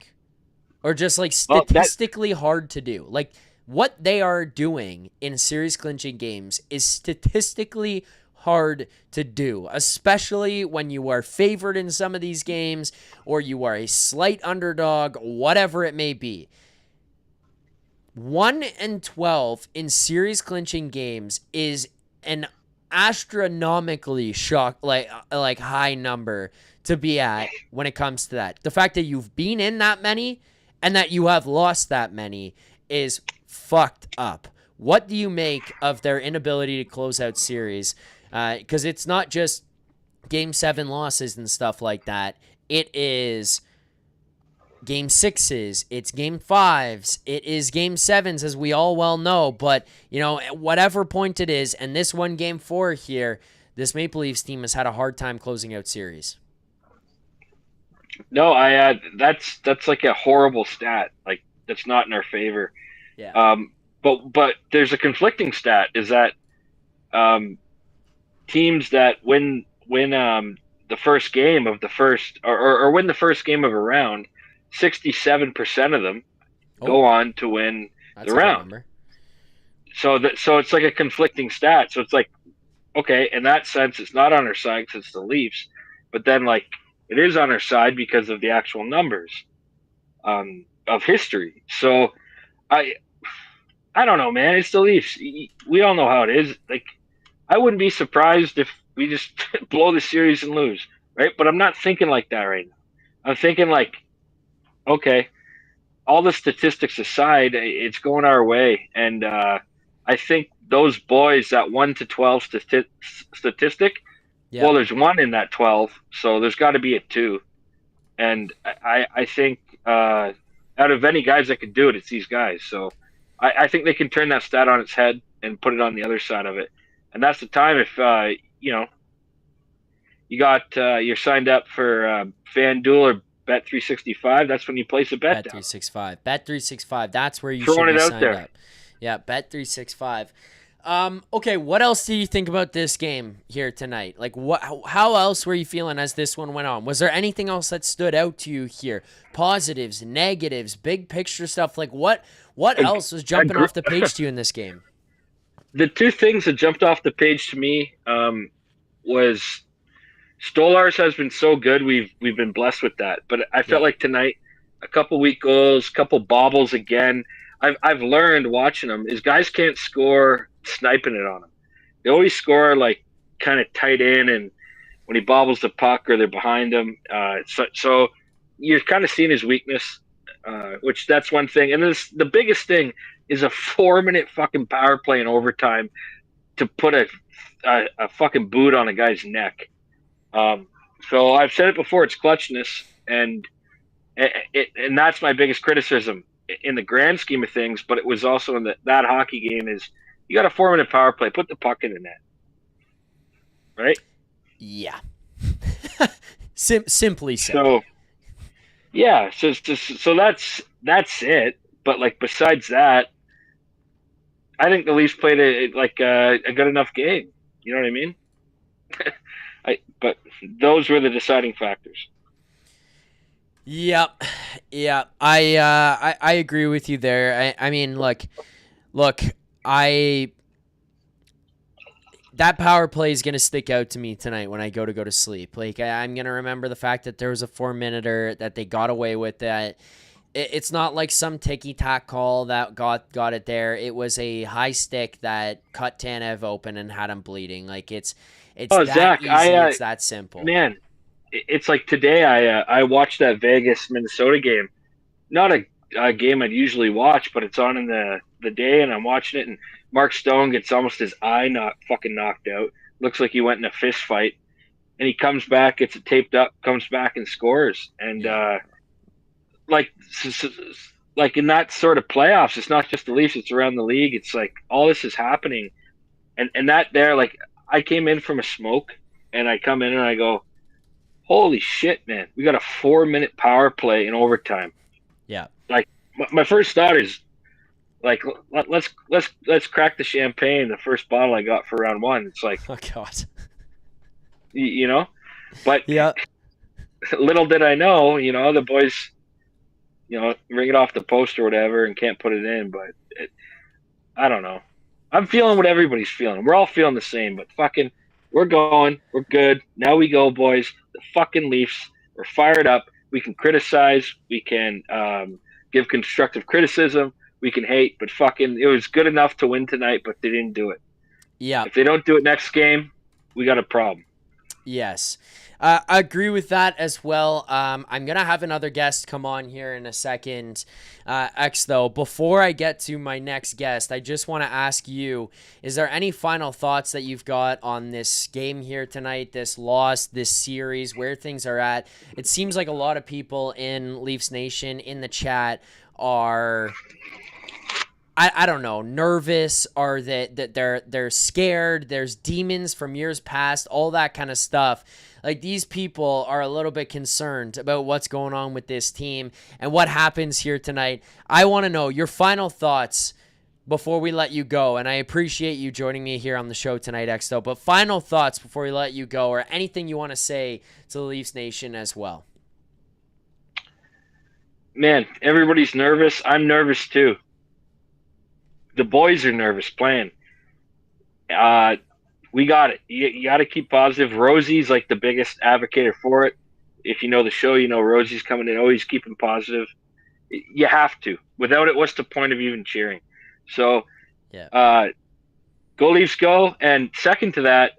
[SPEAKER 1] or just like statistically hard to do. Like what they are doing in series clinching games is statistically hard to do, especially when you are favored in some of these games or you are a slight underdog, whatever it may be. 1-12 in series clinching games is an astronomically like high number to be at when it comes to that. The fact that you've been in that many and that you have lost that many is fucked up. What do you make of their inability to close out series? Because it's not just game 7 losses and stuff like that. It is game 6s, it's game 5s, it is game 7s, as we all well know. But, you know, at whatever point it is, and this one game 4 here, this Maple Leafs team has had a hard time closing out series.
[SPEAKER 2] No, that's like a horrible stat. Like that's not in our favor.
[SPEAKER 1] Yeah.
[SPEAKER 2] But there's a conflicting stat is that teams that win the first game of the first or win the first game of a round, 67% of them go on to win the round. So it's like a conflicting stat. So it's like, okay, in that sense, it's not on our side because it's the Leafs, but then like it is on our side because of the actual numbers of history. So I don't know, man. It's the Leafs. We all know how it is. Like I wouldn't be surprised if we just blow the series and lose, right? But I'm not thinking like that right now. I'm thinking like, okay, all the statistics aside, it's going our way, and I think those boys, that 1-12 statistic. Yep. Well, there's 1 in that 12, so there's got to be a 2. And I think out of any guys that could do it, it's these guys. So I think they can turn that stat on its head and put it on the other side of it. And that's the time if, you're signed up for FanDuel or Bet365, that's when you place a bet down.
[SPEAKER 1] Bet365, that's where you should be signed up. Yeah, Bet365. Okay, what else do you think about this game here tonight? Like, how else were you feeling as this one went on? Was there anything else that stood out to you here? Positives, negatives, big picture stuff? Like, what else was jumping off the page to you in this game?
[SPEAKER 2] The two things that jumped off the page to me was Stolarz has been so good. We've been blessed with that. But I felt like tonight, a couple weak goals, couple bobbles again. I've learned watching them is guys can't score sniping it on them. They always score like kind of tight in, and when he bobbles the puck or they're behind him. So you're kind of seeing his weakness, which that's one thing. And the biggest thing is a 4-minute fucking power play in overtime to put a fucking boot on a guy's neck. So I've said it before, it's clutchness, and that's my biggest criticism in the grand scheme of things, but it was also in that hockey game is you got a 4-minute power play, put the puck in the net. Right?
[SPEAKER 1] Yeah. Simply said.
[SPEAKER 2] So, yeah, so that's it. But like besides that, I think the Leafs played a good enough game. You know what I mean? But those were the deciding factors.
[SPEAKER 1] Yep. Yeah. I agree with you there. I mean, look, that power play is going to stick out to me tonight when I go to sleep. Like, I'm going to remember the fact that there was a 4-minuter that they got away with that. It's not like some ticky-tack call that got it there. It was a high stick that cut Tanev open and had him bleeding. Like, it's that
[SPEAKER 2] Zach,
[SPEAKER 1] easy. It's that simple.
[SPEAKER 2] Man, it's like today I watched that Vegas-Minnesota game. Not a game I'd usually watch, but it's on in the day, and I'm watching it, and Mark Stone gets almost his eye knocked out. looks like he went in a fist fight, and he comes back, gets it taped up, comes back and scores. And like like in that sort of playoffs, it's not just the Leafs, it's around the league. It's like all this is happening, and that there, like I came in from a smoke, and I come in and I go, holy shit, man, we got a 4-minute power play in overtime.
[SPEAKER 1] Yeah.
[SPEAKER 2] Like my first thought is like let's crack the champagne. The first bottle I got for round one. It's like,
[SPEAKER 1] Oh God.
[SPEAKER 2] you know, but
[SPEAKER 1] Yeah.
[SPEAKER 2] little did I know, the boys, ring it off the post or whatever and can't put it in. But I don't know. I'm feeling what everybody's feeling. We're all feeling the same, but fucking, we're going. We're good. Now we go, boys. The fucking Leafs. We're fired up. We can criticize. We can give constructive criticism. We can hate, but fucking, it was good enough to win tonight, but they didn't do it.
[SPEAKER 1] Yeah.
[SPEAKER 2] If they don't do it next game, we got a problem.
[SPEAKER 1] Yes. I agree with that as well. I'm going to have another guest come on here in a second. X, though, before I get to my next guest, I just want to ask you, is there any final thoughts that you've got on this game here tonight, this loss, this series, where things are at? It seems like a lot of people in Leafs Nation in the chat are... I don't know, nervous, or that they're scared. There's demons from years past, all that kind of stuff. Like, these people are a little bit concerned about what's going on with this team and what happens here tonight. I want to know your final thoughts before we let you go, and I appreciate you joining me here on the show tonight, Exto. But final thoughts before we let you go, or anything you want to say to the Leafs Nation as well.
[SPEAKER 2] Man, everybody's nervous. I'm nervous too. The boys are nervous playing. We got it. You got to keep positive. Rosie's like the biggest advocate for it. If you know the show, Rosie's coming in, always keeping positive. You have to. Without it, what's the point of even cheering? So, go Leafs, go. And second to that,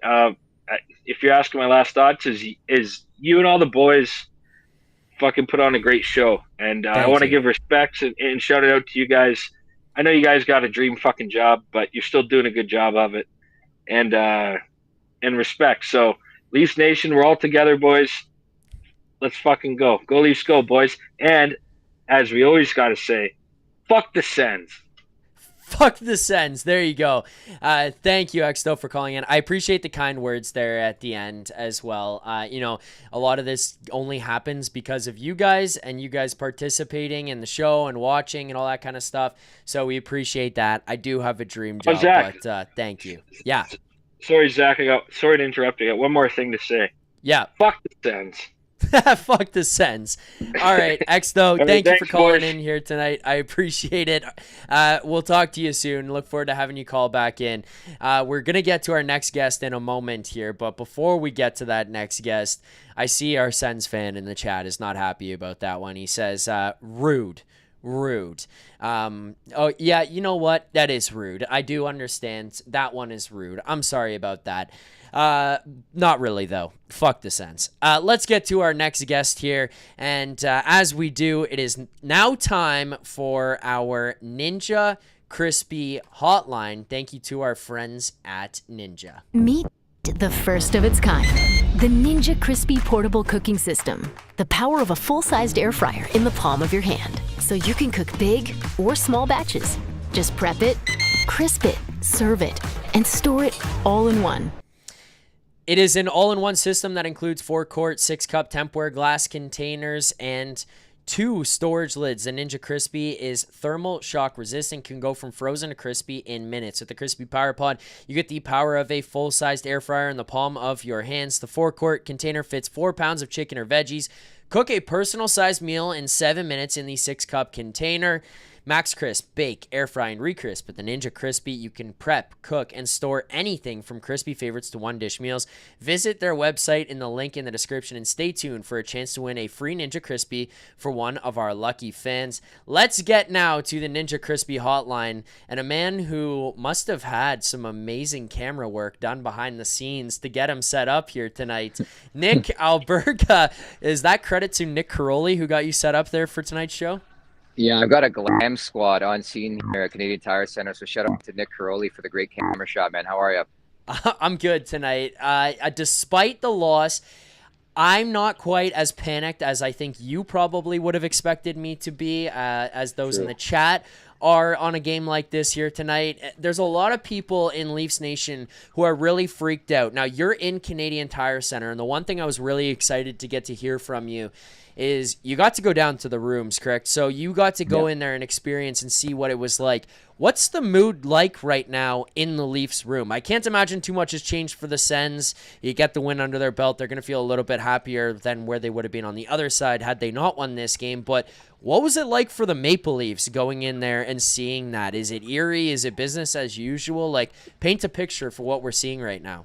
[SPEAKER 2] if you're asking my last thoughts, is you and all the boys fucking put on a great show. And I want to give respects and shout it out to you guys. I know you guys got a dream fucking job, but you're still doing a good job of it. And respect. So, Leafs Nation, we're all together, boys. Let's fucking go. Go Leafs, go, boys. And, as we always got to say, fuck the Sens.
[SPEAKER 1] Fuck the Sens. There you go. Thank you, Exto, for calling in. I appreciate the kind words there at the end as well. A lot of this only happens because of you guys and you guys participating in the show and watching and all that kind of stuff. So we appreciate that. I do have a dream job,
[SPEAKER 2] Zach,
[SPEAKER 1] but thank you. Yeah.
[SPEAKER 2] Sorry, Zach. Sorry to interrupt. I got one more thing to say.
[SPEAKER 1] Yeah.
[SPEAKER 2] Fuck the Sens.
[SPEAKER 1] Fuck the Sens. All right, Exto, thank you for calling in here tonight. I appreciate it. We'll talk to you soon. Look forward to having you call back in. We're going to get to our next guest in a moment here, but before we get to that next guest, I see our Sens fan in the chat is not happy about that one. He says, rude. Oh, yeah, you know what? That is rude. I do understand. That one is rude. I'm sorry about that. Not really, though. Fuck the Sens. Let's get to our next guest here. And as we do, it is now time for our Ninja Crispy Hotline. Thank you to our friends at Ninja.
[SPEAKER 3] Meet the first of its kind. The Ninja Crispy Portable Cooking System. The power of a full-sized air fryer in the palm of your hand. So you can cook big or small batches. Just prep it, crisp it, serve it, and store it all in one.
[SPEAKER 1] It is an all-in-one system that includes 4-quart, 6-cup Tupperware glass containers and 2 storage lids. The Ninja Crispy is thermal shock resistant, can go from frozen to crispy in minutes. With the Crispy Power Pod, you get the power of a full-sized air fryer in the palm of your hands. The 4-quart container fits 4 pounds of chicken or veggies. Cook a personal-sized meal in 7 minutes in the 6-cup container. Max Crisp, bake, air fry, and recrisp. With the Ninja Crispy, you can prep, cook, and store anything from crispy favorites to one-dish meals. Visit their website in the link in the description and stay tuned for a chance to win a free Ninja Crispy for one of our lucky fans. Let's get now to the Ninja Crispy hotline and a man who must have had some amazing camera work done behind the scenes to get him set up here tonight. Nick Alberga. Is that credit to Nick Caroli who got you set up there for tonight's show?
[SPEAKER 4] Yeah, I've got a glam squad on scene here at Canadian Tire Center, so shout out to Nick Caroli for the great camera shot, man. How are you?
[SPEAKER 1] I'm good tonight. Despite the loss, I'm not quite as panicked as I think you probably would have expected me to be, as those in the chat are on a game like this here tonight. There's a lot of people in Leafs Nation who are really freaked out. Now, you're in Canadian Tire Center, and the one thing I was really excited to get to hear from you is you got to go down to the rooms, correct? So you got to go in there and experience and see what it was like. What's the mood like right now in the Leafs room? I can't imagine too much has changed for the Sens. You get the win under their belt. They're going to feel a little bit happier than where they would have been on the other side had they not won this game. But what was it like for the Maple Leafs going in there and seeing that? Is it eerie? Is it business as usual? Like, paint a picture for what we're seeing right now.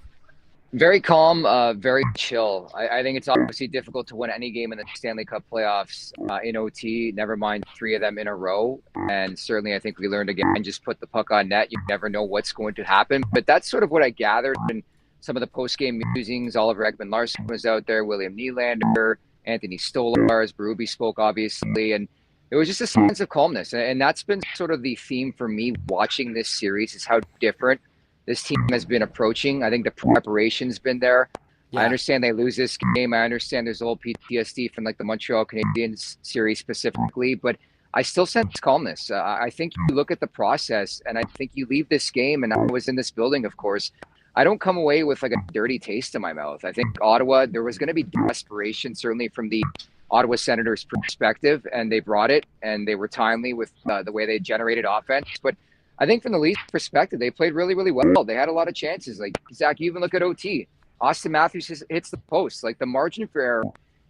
[SPEAKER 4] Very calm, very chill. I think it's obviously difficult to win any game in the Stanley Cup playoffs in OT, never mind 3 of them in a row. And certainly I think we learned again, just put the puck on net. You never know what's going to happen. But that's sort of what I gathered in some of the post-game musings. Oliver Ekman-Larsson was out there, William Nylander, Anthony Stolarz, Berube spoke obviously. And it was just a sense of calmness. And that's been sort of the theme for me watching this series, is how different this team has been approaching. I think the preparation's been there. Yeah. I understand they lose this game. I understand there's old PTSD from like the Montreal Canadiens series specifically, but I still sense calmness. I think you look at the process, and I think you leave this game, and I was in this building, of course, I don't come away with like a dirty taste in my mouth. I think Ottawa, there was going to be desperation, certainly from the Ottawa Senators' perspective, and they brought it, and they were timely with the way they generated offense. But I think from the Leafs perspective, they played really, really well. They had a lot of chances. Like, Zach, you even look at OT. Austin Matthews hits the post. Like, the margin for error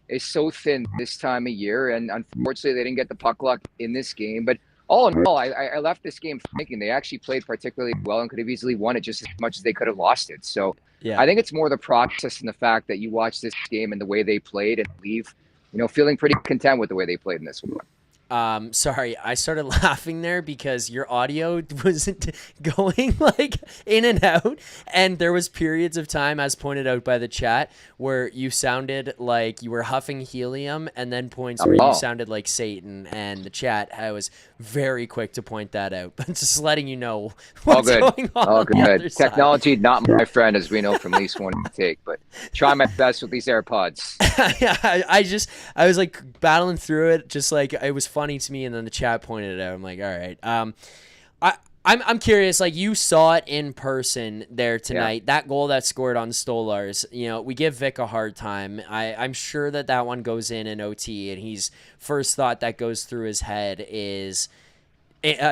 [SPEAKER 4] is so thin this time of year, and unfortunately, they didn't get the puck luck in this game. But all in all, I left this game thinking they actually played particularly well and could have easily won it just as much as they could have lost it. So I think it's more the process and the fact that you watch this game and the way they played and leave, feeling pretty content with the way they played in this one.
[SPEAKER 1] Sorry, I started laughing there because your audio wasn't going like in and out, and there was periods of time, as pointed out by the chat, where you sounded like you were huffing helium, and then points where you sounded like Satan. And the chat, I was very quick to point that out, but just letting you know what's going on.
[SPEAKER 4] All good. Technology, not my friend, as we know from Leafs One Take, but try my best with these AirPods.
[SPEAKER 1] Yeah, I was like battling through it, just like it was funny to me, and then the chat pointed it out. I'm like, all right. I'm curious, like, you saw it in person there tonight. Yeah. That goal that scored on Stolarz, we give Vic a hard time. I'm sure that one goes in OT, and he's first thought that goes through his head is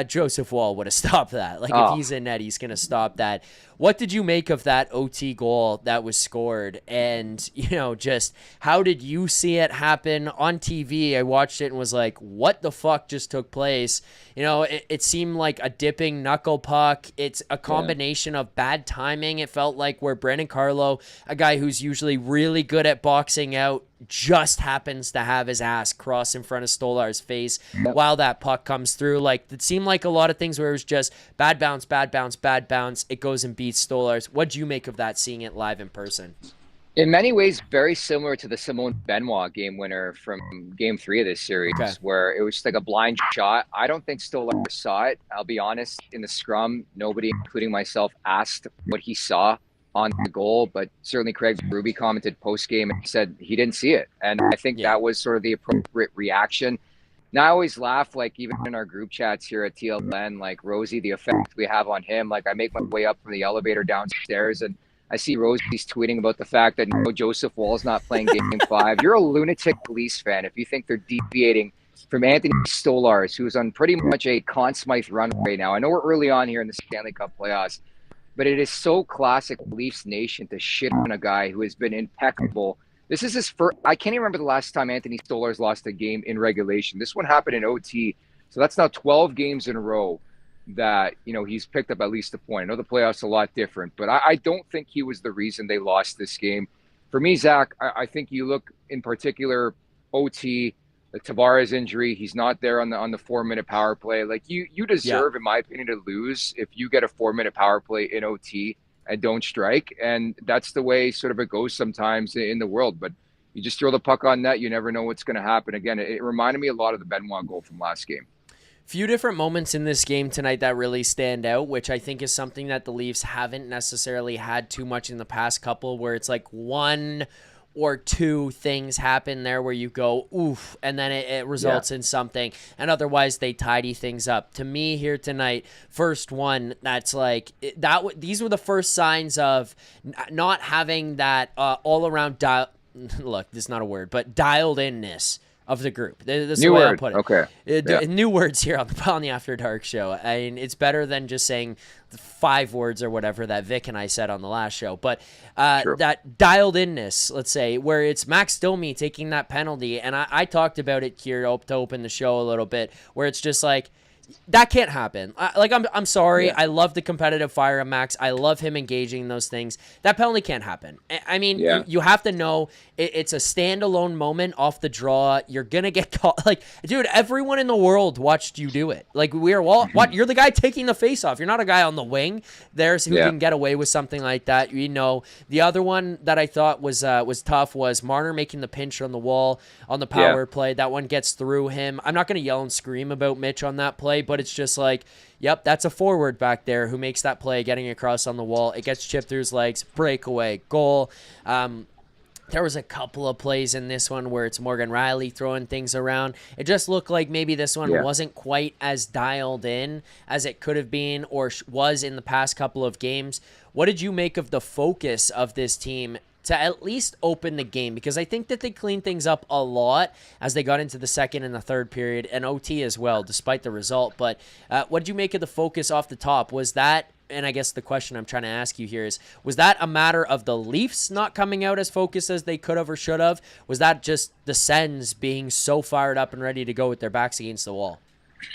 [SPEAKER 1] Joseph Woll would have stopped that. Like, if he's in net, he's going to stop that. What did you make of that OT goal that was scored? And, just how did you see it happen on TV? I watched it and was like, what the fuck just took place? It seemed like a dipping knuckle puck. It's a combination of bad timing. It felt like where Brandon Carlo, a guy who's usually really good at boxing out, just happens to have his ass cross in front of Stolar's face while that puck comes through. Like, it seemed like a lot of things where it was just bad bounce, bad bounce, bad bounce. It goes and beats Stolarz. What'd you make of that, seeing it live in person?
[SPEAKER 4] In many ways, very similar to the Simone Benoit game winner from Game 3 of this series, where it was just like a blind shot. I don't think Stolarz saw it. I'll be honest, in the scrum, nobody, including myself, asked what he saw on the goal, but certainly Craig Berube commented post-game and said he didn't see it. And I think that was sort of the appropriate reaction. Now, I always laugh, like, even in our group chats here at TLN, like, Rosie, the effect we have on him. Like, I make my way up from the elevator downstairs, and I see Rosie's tweeting about the fact that Joseph Woll's not playing Game 5. You're a lunatic Leafs fan if you think they're deviating from Anthony Stolarz, who's on pretty much a Conn Smythe run right now. I know we're early on here in the Stanley Cup playoffs, but it is so classic Leafs Nation to shit on a guy who has been impeccable. This is his first. I can't even remember the last time Anthony Stolarz lost a game in regulation. This one happened in OT. So that's now 12 games in a row that, he's picked up at least a point. I know the playoffs are a lot different, but I don't think he was the reason they lost this game. For me, Zach, I think you look in particular OT, the Tavares injury. He's not there on the 4-minute power play. Like, you deserve, in my opinion, to lose if you get a 4-minute power play in OT and don't strike. And that's the way sort of it goes sometimes in the world. But you just throw the puck on net, you never know what's going to happen. Again, it reminded me a lot of the Benoit goal from last game.
[SPEAKER 1] Few different moments in this game tonight that really stand out, which I think is something that the Leafs haven't necessarily had too much in the past couple, where it's like one or two things happen there where you go, oof, and then it results in something, and otherwise they tidy things up. To me here tonight, first one, that's like, these were the first signs of not having that all-around look, this is not a word, but dialed-inness of the group. This is the way I'll put it.
[SPEAKER 4] Okay.
[SPEAKER 1] New words here on the After Dark show. I mean, it's better than just saying the 5 words or whatever that Vic and I said on the last show. But that dialed inness, let's say, where it's Max Domi taking that penalty, and I talked about it here to open the show a little bit, where it's just like, that can't happen. I'm sorry. Yeah. I love the competitive fire of Max. I love him engaging in those things. That penalty can't happen. I mean, you have to know it's a standalone moment off the draw. You're gonna get caught. Like, dude, everyone in the world watched you do it. Like, we're all what? You're the guy taking the face off. You're not a guy on the wing. There's who can get away with something like that. You know, the other one that I thought was tough was Marner making the pinch on the wall on the power play. That one gets through him. I'm not gonna yell and scream about Mitch on that play, but it's just like, yep, that's a forward back there who makes that play, getting across on the wall. It gets chipped through his legs, breakaway, goal. There was a couple of plays in this one where it's Morgan Riley throwing things around. It just looked like maybe this one wasn't quite as dialed in as it could have been or was in the past couple of games. What did you make of the focus of this team to at least open the game? Because I think that they cleaned things up a lot as they got into the second and the third period, and OT as well, despite the result. But what did you make of the focus off the top? Was that, and I guess the question I'm trying to ask you here is, was that a matter of the Leafs not coming out as focused as they could have or should have? Was that just the Sens being so fired up and ready to go with their backs against the wall?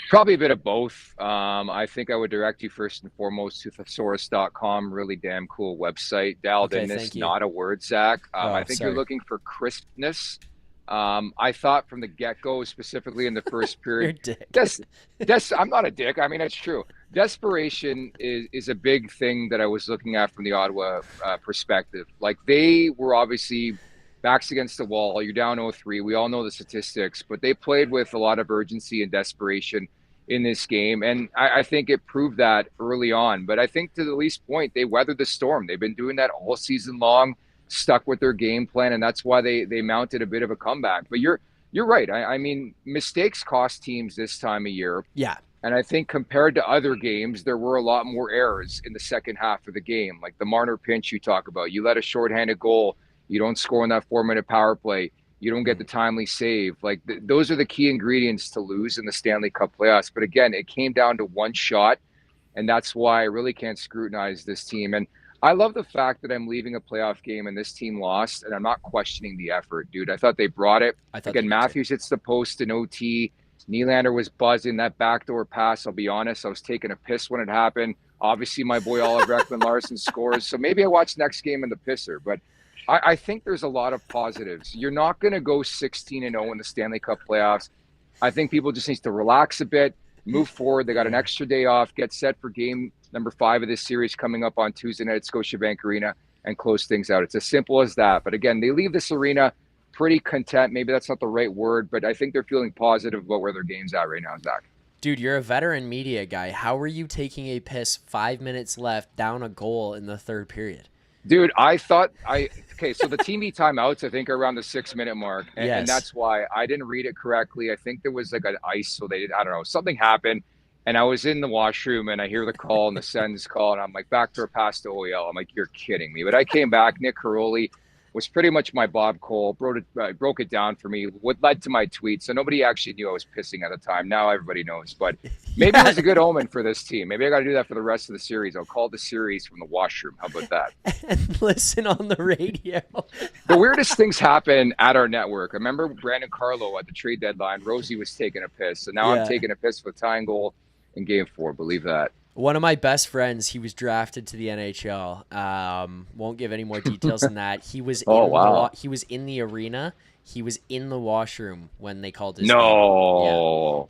[SPEAKER 4] Probably a bit of both. I think I would direct you first and foremost to thesaurus.com. Really damn cool website. Dialed in this, not a word, Zach. I think you're looking for crispness. I thought from the get-go, specifically in the first period, I'm not a dick. I mean, it's true. Desperation is a big thing that I was looking at from the Ottawa perspective. Like, they were obviously backs against the wall. You're down 0-3. We all know the statistics, but they played with a lot of urgency and desperation in this game. And I think it proved that early on. But I think to the least point, they weathered the storm. They've been doing that all season long, stuck with their game plan. And that's why they mounted a bit of a comeback. But you're right. I mean, mistakes cost teams this time of year.
[SPEAKER 1] Yeah.
[SPEAKER 4] And I think compared to other games, there were a lot more errors in the second half of the game. Like the Marner pinch you talk about. You let a shorthanded goal. You don't score on that 4-minute power play. You don't get the timely save. Like those are the key ingredients to lose in the Stanley Cup playoffs. But again, it came down to one shot, and that's why I really can't scrutinize this team. And I love the fact that I'm leaving a playoff game and this team lost, and I'm not questioning the effort, dude. I thought they brought it. Again, Matthews hits the post in OT. Nylander was buzzing. That backdoor pass, I'll be honest, I was taking a piss when it happened. Obviously, my boy Oliver Ekman-Larsson scores. So maybe I watch next game in the pisser, but I think there's a lot of positives. You're not going to go 16-0 in the Stanley Cup playoffs. I think people just need to relax a bit, move forward. They got an extra day off, get set for game number 5 of this series coming up on Tuesday night at Scotiabank Arena, and close things out. It's as simple as that. But again, they leave this arena pretty content. Maybe that's not the right word, but I think they're feeling positive about where their game's at right now, Zach.
[SPEAKER 1] Dude, you're a veteran media guy. How are you taking a piss 5 minutes left down a goal in the third period?
[SPEAKER 4] Dude, so the TV timeouts, I think, are around the 6-minute mark. And that's why I didn't read it correctly. I think there was like an ice, so I don't know, something happened. And I was in the washroom and I hear the call and the Sens call, and I'm like, backdoor pass to OEL. I'm like, you're kidding me. But I came back. Nick Caroli was pretty much my Bob Cole, broke it down for me, what led to my tweet. So nobody actually knew I was pissing at the time. Now everybody knows. But maybe it was a good omen for this team. Maybe I got to do that for the rest of the series. I'll call the series from the washroom. How about that?
[SPEAKER 1] And listen on the radio.
[SPEAKER 4] The weirdest things happen at our network. I remember Brandon Carlo at the trade deadline. Rosie was taking a piss. So now I'm taking a piss for the tying goal in Game 4. Believe that.
[SPEAKER 1] One of my best friends, he was drafted to the NHL. Won't give any more details than that. He was he was in the arena. He was in the washroom when they called his name.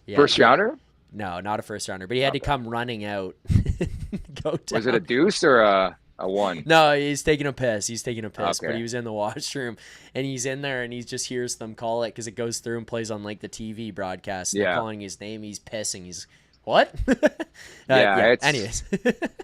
[SPEAKER 1] Yeah.
[SPEAKER 4] First rounder?
[SPEAKER 1] No, not a first rounder, but he had to come running out.
[SPEAKER 4] Was it a deuce or a... A 1.
[SPEAKER 1] No, he's taking a piss. But
[SPEAKER 4] Okay.
[SPEAKER 1] he was in the washroom, and he's in there, and he just hears them call it because it goes through and plays on like the TV broadcast. They're
[SPEAKER 4] Yeah.
[SPEAKER 1] calling his name. He's pissing. He's what?
[SPEAKER 4] Yeah,
[SPEAKER 1] Anyways.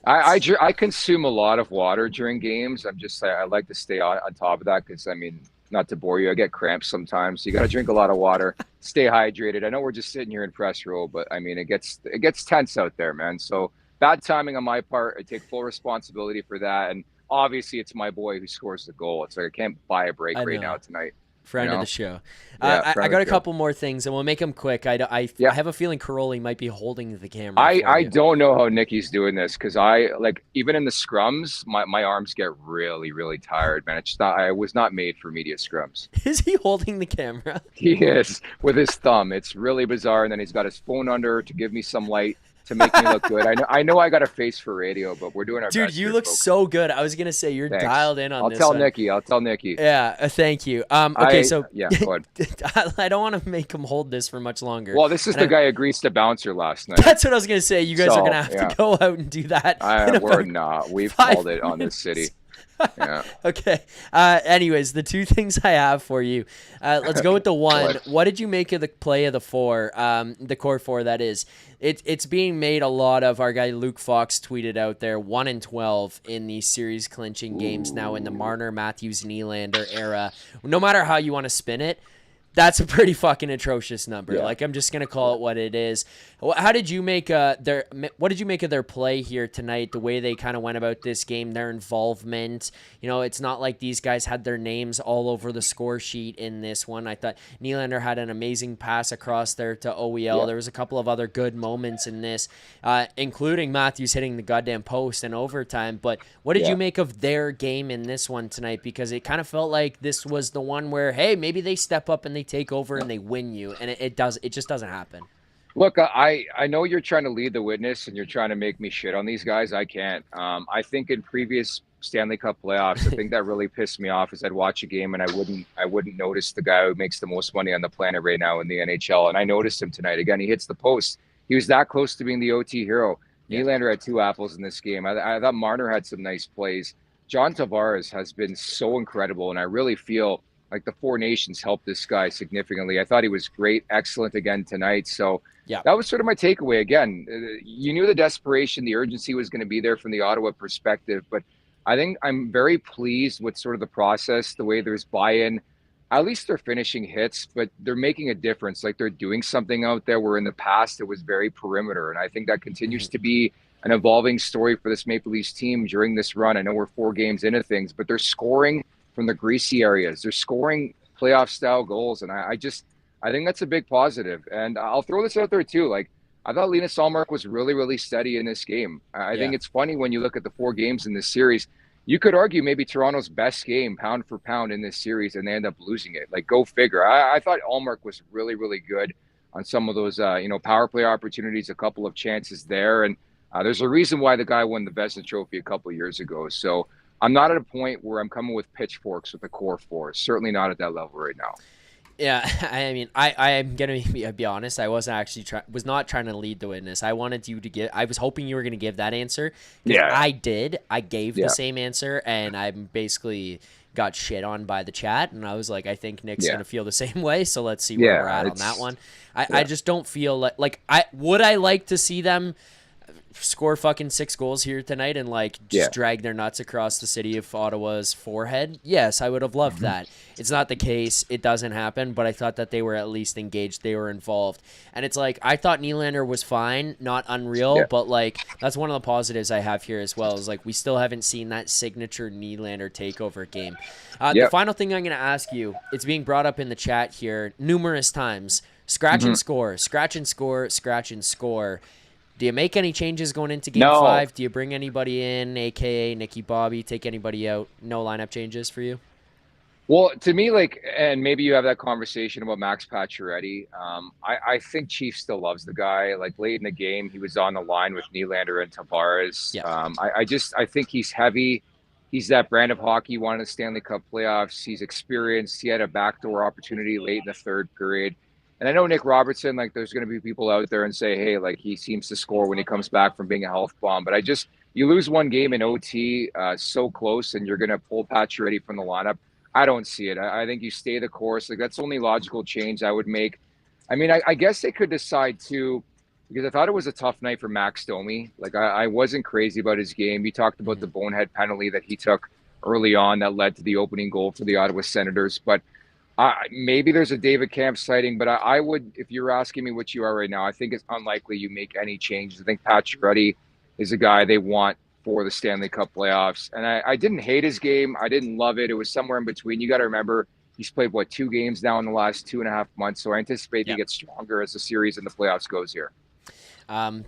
[SPEAKER 4] I consume a lot of water during games. I like to stay on top of that because, I mean, not to bore you, I get cramps sometimes. So you got to drink a lot of water, stay hydrated. I know we're just sitting here in press row, but I mean, it gets tense out there, man. So bad timing on my part. I take full responsibility for that. And obviously, it's my boy who scores the goal. It's like I can't buy a break right now tonight.
[SPEAKER 1] Friend of the show.
[SPEAKER 4] Yeah,
[SPEAKER 1] I got a couple more things, and we'll make them quick. I have a feeling Caroli might be holding the camera.
[SPEAKER 4] I don't know how Nicky's doing this because even in the scrums, my arms get really, really tired, man. I was not made for media scrums.
[SPEAKER 1] Is he holding the camera?
[SPEAKER 4] He is with his thumb. It's really bizarre, and then he's got his phone under to give me some light to make me look good. I know I got a face for radio, but we're doing our best.
[SPEAKER 1] Dude, you
[SPEAKER 4] here,
[SPEAKER 1] look
[SPEAKER 4] folks.
[SPEAKER 1] so good. I was gonna say you're
[SPEAKER 4] Thanks.
[SPEAKER 1] dialed in on this.
[SPEAKER 4] I'll tell Nicky.
[SPEAKER 1] Yeah, thank you. Okay, so
[SPEAKER 4] yeah, go ahead.
[SPEAKER 1] I don't want to make him hold this for much longer.
[SPEAKER 4] Well, this is the guy who greased the bouncer last night.
[SPEAKER 1] That's what I was gonna say. You guys are gonna have to go out and do that.
[SPEAKER 4] We're not. We've called it on this city. Yeah.
[SPEAKER 1] Okay. Anyways, the two things I have for you. Let's go with the one. What did you make of the play of the 4? The core 4, that is. It's being made a lot of. Our guy Luke Fox tweeted out there 1-12 in these series clinching games now in the Marner, Matthews, Nylander era. No matter how you want to spin it, that's a pretty fucking atrocious number.
[SPEAKER 4] Yeah.
[SPEAKER 1] Like, I'm just gonna call it what it is. How did you make what did you make of their play here tonight? The way they kind of went about this game, their involvement. You know, it's not like these guys had their names all over the score sheet in this one. I thought Nylander had an amazing pass across there to OEL. Yeah. There was a couple of other good moments in this, including Matthews hitting the goddamn post in overtime. But what did you make of their game in this one tonight? Because it kind of felt like this was the one where, hey, maybe they step up and they take over and they win you, and it just doesn't happen.
[SPEAKER 4] Look, I know you're trying to lead the witness and you're trying to make me shit on these guys. I can't. I think in previous Stanley Cup playoffs, I think that really pissed me off is I'd watch a game and I wouldn't notice the guy who makes the most money on the planet right now in the NHL. And I noticed him tonight. Again, he hits the post. He was that close to being the OT hero. Yeah. Nylander had 2 apples in this game. I thought Marner had some nice plays. John Tavares has been so incredible, and I really feel like the 4 Nations helped this guy significantly. I thought he was great, excellent again tonight. So yeah, that was sort of my takeaway. Again, you knew the desperation, the urgency was going to be there from the Ottawa perspective, but I think I'm very pleased with sort of the process, the way there's buy-in. At least they're finishing hits, but they're making a difference. Like they're doing something out there where in the past it was very perimeter. And I think that continues to be an evolving story for this Maple Leafs team during this run. I know we're 4 games into things, but they're scoring from the greasy areas. They're scoring playoff style goals. And I think that's a big positive. And I'll throw this out there too. Like I thought Linus Ullmark was really, really steady in this game. I think it's funny when you look at the 4 games in this series, you could argue maybe Toronto's best game pound for pound in this series, and they end up losing it. Like, go figure. I thought Ullmark was really, really good on some of those, power play opportunities, a couple of chances there. And there's a reason why the guy won the Vezina Trophy a couple of years ago. So I'm not at a point where I'm coming with pitchforks with the core 4. Certainly not at that level right now.
[SPEAKER 1] Yeah, I mean, I am gonna be honest. I wasn't actually was not trying to lead the witness. I wanted you to give. I was hoping you were gonna give that answer. Yeah, I did. I gave the same answer, and I basically got shit on by the chat. And I was like, I think Nick's gonna feel the same way. So let's see where we're at on that one. I just don't feel like I like to see them score fucking 6 goals here tonight and just drag their nuts across the city of Ottawa's forehead. Yes, I would have loved that. It's not the case. It doesn't happen, but I thought that they were at least engaged. They were involved. And it's like, I thought Nylander was fine, not unreal, but that's one of the positives I have here as well is we still haven't seen that signature Nylander takeover game. The final thing I'm going to ask you, it's being brought up in the chat here numerous times. Scratch and score, scratch and score, scratch and score. Do you make any changes going into Game 5? Do you bring anybody in, a.k.a. Nicky Bobby, take anybody out? No lineup changes for you?
[SPEAKER 4] Well, to me, and maybe you have that conversation about Max Pacioretty. I think Chief still loves the guy. Late in the game, he was on the line with Nylander and Tavares. Yeah. I think he's heavy. He's that brand of hockey you want in the Stanley Cup playoffs. He's experienced. He had a backdoor opportunity late in the 3rd period. And I know Nick Robertson, there's going to be people out there and say, hey, he seems to score when he comes back from being a health bomb. But You lose one game in OT, so close, and you're going to pull Pacioretty from the lineup. I don't see it. I think you stay the course. Like, that's the only logical change I would make. I mean, I guess they could decide too, because I thought it was a tough night for Max Domi. Like, I wasn't crazy about his game. You talked about the bonehead penalty that he took early on that led to the opening goal for the Ottawa Senators. But maybe there's a David Camp sighting, but I would, if you're asking me what you are right now, I think it's unlikely you make any changes. I think Pacioretty is a guy they want for the Stanley Cup playoffs. And I didn't hate his game. I didn't love it. It was somewhere in between. You got to remember, he's played, 2 games now in the last 2.5 months. So I anticipate he gets stronger as the series and the playoffs goes here.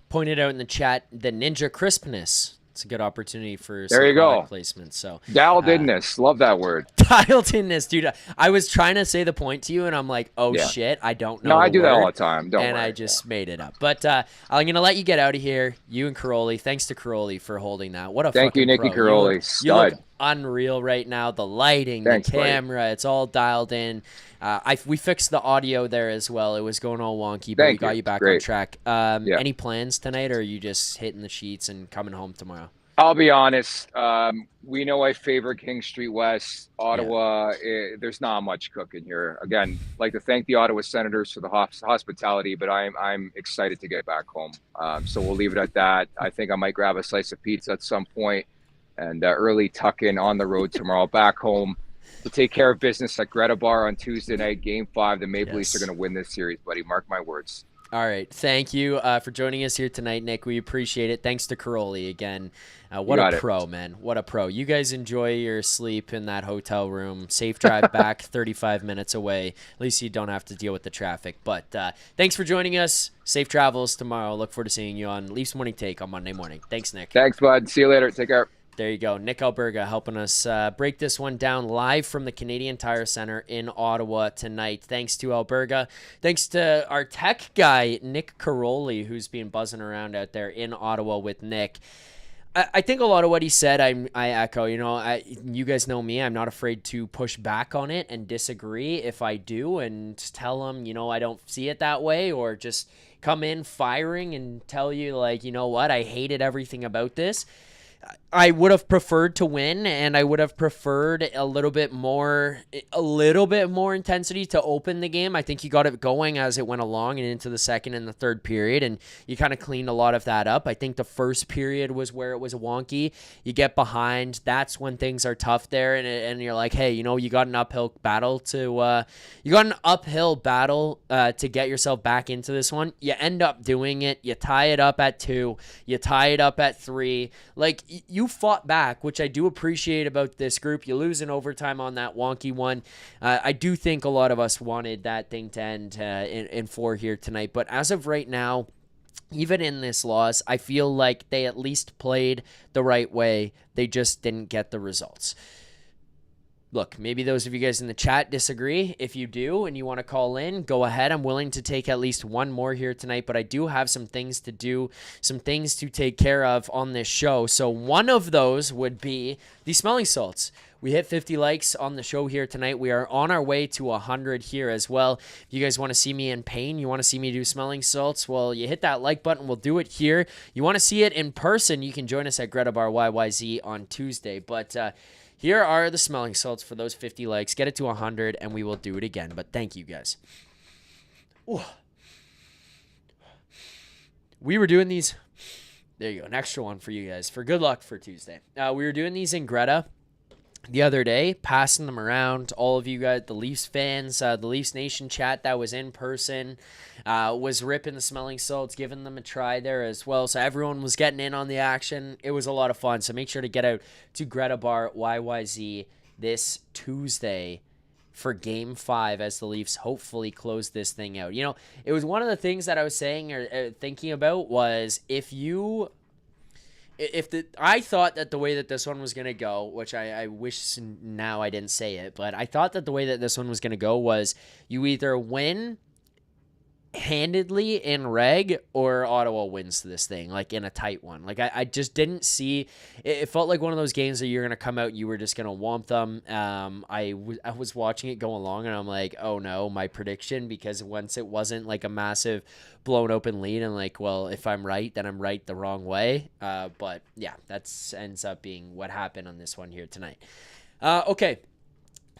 [SPEAKER 1] Pointed out in the chat, the Ninja Crispness. It's a good opportunity for
[SPEAKER 4] there you go
[SPEAKER 1] placement. So
[SPEAKER 4] dialed inness, love that word.
[SPEAKER 1] Dialed inness, dude. I was trying to say the point to you, and I'm like, shit, I don't know.
[SPEAKER 4] No, I do that all
[SPEAKER 1] word,
[SPEAKER 4] the time. Don't
[SPEAKER 1] and
[SPEAKER 4] worry.
[SPEAKER 1] I just made it up. But I'm gonna let you get out of here. You and Caroli. Thanks to Caroli for holding that. What a
[SPEAKER 4] thank you, Nicky Caroli.
[SPEAKER 1] You look unreal right now. The lighting,
[SPEAKER 4] Thanks,
[SPEAKER 1] the camera, buddy. It's all dialed in. We fixed the audio there as well. It was going all wonky, but we got you back on track. Any plans tonight, or are you just hitting the sheets and coming home tomorrow?
[SPEAKER 4] I'll be honest. We know I favor King Street West, Ottawa. There's not much cooking here. Again, like to thank the Ottawa Senators for the hospitality, but I'm excited to get back home. So we'll leave it at that. I think I might grab a slice of pizza at some point and early tuck in on the road tomorrow back home to take care of business at Greta Bar on Tuesday night, Game 5. The Maple Leafs are going to win this series, buddy. Mark my words.
[SPEAKER 1] All right. Thank you for joining us here tonight, Nick. We appreciate it. Thanks to Caroli again. What a pro, man. What a pro. You guys enjoy your sleep in that hotel room. Safe drive back 35 minutes away. At least you don't have to deal with the traffic. But thanks for joining us. Safe travels tomorrow. Look forward to seeing you on Leafs Morning Take on Monday morning. Thanks, Nick.
[SPEAKER 4] Thanks, bud. See you later. Take care.
[SPEAKER 1] There you go. Nick Alberga helping us break this one down live from the Canadian Tire Center in Ottawa tonight. Thanks to Alberga. Thanks to our tech guy, Nick Caroli, who's been buzzing around out there in Ottawa with Nick. I think a lot of what he said, I echo. You guys know me. I'm not afraid to push back on it and disagree if I do and tell him, I don't see it that way, or just come in firing and tell you, like, you know what, I hated everything about this. I would have preferred to win, and I would have preferred a little bit more intensity to open the game. I think you got it going as it went along and into the second and the third period, and you kind of cleaned a lot of that up. I think the first period was where it was wonky. You get behind, that's when things are tough there, and you're like, hey, you got an uphill battle to get yourself back into this one. You end up doing it. You tie it up at 2. You tie it up at 3. Like, you fought back, which I do appreciate about this group. You lose in overtime on that wonky one. I do think a lot of us wanted that thing to end in 4 here tonight. But as of right now, even in this loss, I feel like they at least played the right way. They just didn't get the results. Look, maybe those of you guys in the chat disagree. If you do and you want to call in, go ahead. I'm willing to take at least one more here tonight, but I do have some things to do, some things to take care of on this show. So one of those would be the smelling salts. We hit 50 likes on the show here tonight. We are on our way to 100 here as well. If you guys want to see me in pain, you want to see me do smelling salts, well, you hit that like button. We'll do it here. You want to see it in person, you can join us at Greta Bar YYZ on Tuesday. But here are the smelling salts for those 50 likes. Get it to 100, and we will do it again. But thank you, guys. Ooh. We were doing these. There you go. An extra one for you guys for good luck for Tuesday. We were doing these in Greta the other day, passing them around. All of you guys, the Leafs fans, the Leafs Nation chat that was in person, was ripping the smelling salts, giving them a try there as well. So everyone was getting in on the action. It was a lot of fun. So make sure to get out to Greta Bar YYZ this Tuesday for Game 5 as the Leafs hopefully close this thing out. It was one of the things that I was saying or thinking about was I thought that the way that this one was going to go, which I wish now I didn't say it, but I thought that the way that this one was going to go was you either win handedly in reg, or Ottawa wins this thing, like in a tight one. Like I just didn't see it felt like one of those games that you're gonna come out, you were just gonna womp them. I was watching it go along, and I'm like, oh no, my prediction, because once it wasn't like a massive blown open lead, and like, well, if I'm right, then I'm right the wrong way. But yeah, that's ends up being what happened on this one here tonight. Okay.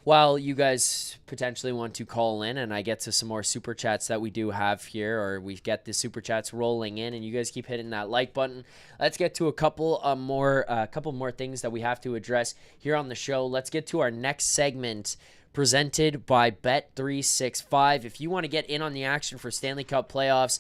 [SPEAKER 1] While you guys potentially want to call in and I get to some more super chats that we do have here, or we get the super chats rolling in and you guys keep hitting that like button, let's get to a couple more things that we have to address here on the show. Let's get to our next segment, presented by Bet365. If you want to get in on the action for Stanley Cup playoffs,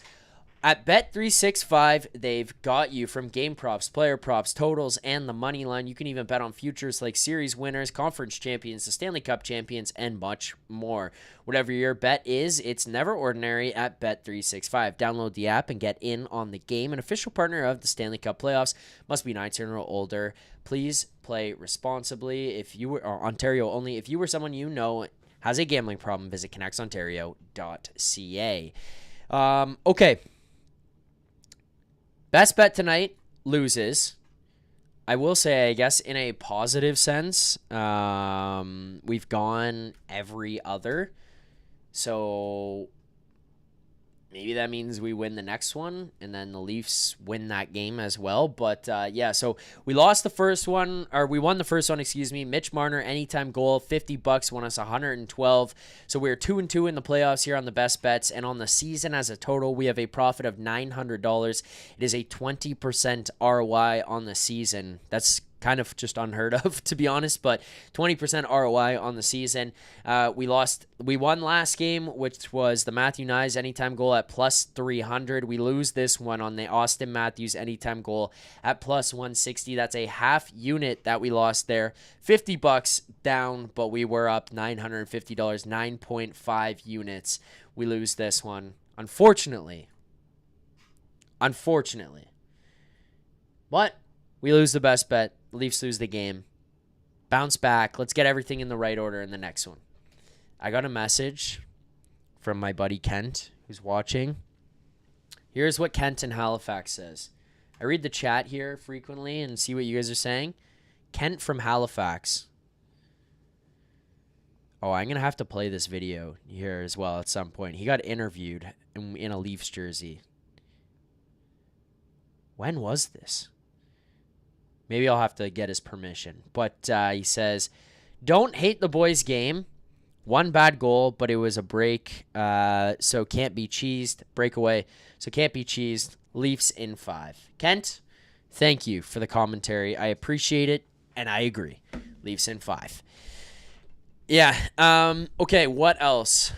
[SPEAKER 1] at Bet365, they've got you from game props, player props, totals, and the money line. You can even bet on futures like series winners, conference champions, the Stanley Cup champions, and much more. Whatever your bet is, it's never ordinary at Bet365. Download the app and get in on the game. An official partner of the Stanley Cup playoffs. Must be 19 or older. Please play responsibly. If you were Ontario only. If you or someone you know has a gambling problem, visit connectsontario.ca. Okay. Best bet tonight loses. I will say, I guess, in a positive sense, we've gone every other. So maybe that means we win the next one, and then the Leafs win that game as well. But yeah, so we lost the first one, or we won the first one, excuse me. Mitch Marner, anytime goal, $50, won us 112. So we're 2-2 in the playoffs here on the best bets, and on the season as a total, we have a profit of $900. It is a 20% ROI on the season. That's kind of just unheard of, to be honest, but 20% ROI on the season. We won last game, which was the Matthew Nyes anytime goal at plus 300. We lose this one on the Austin Matthews anytime goal at plus 160. That's a half unit that we lost there. $50 down, but we were up $950, 9.5 units. We lose this one, unfortunately. But we lose the best bet. Leafs lose the game. Bounce back. Let's get everything in the right order in the next one. I got a message from my buddy Kent, who's watching. Here's what Kent in Halifax says. I read the chat here frequently and see what you guys are saying. Kent from Halifax. Oh, I'm going to have to play this video here as well at some point. He got interviewed in a Leafs jersey. When was this? Maybe I'll have to get his permission. But he says, don't hate the boys' game. One bad goal, but it was a break, so can't be cheesed. Breakaway, so can't be cheesed. Leafs in 5. Kent, thank you for the commentary. I appreciate it, and I agree. Leafs in 5. Yeah, okay, what else?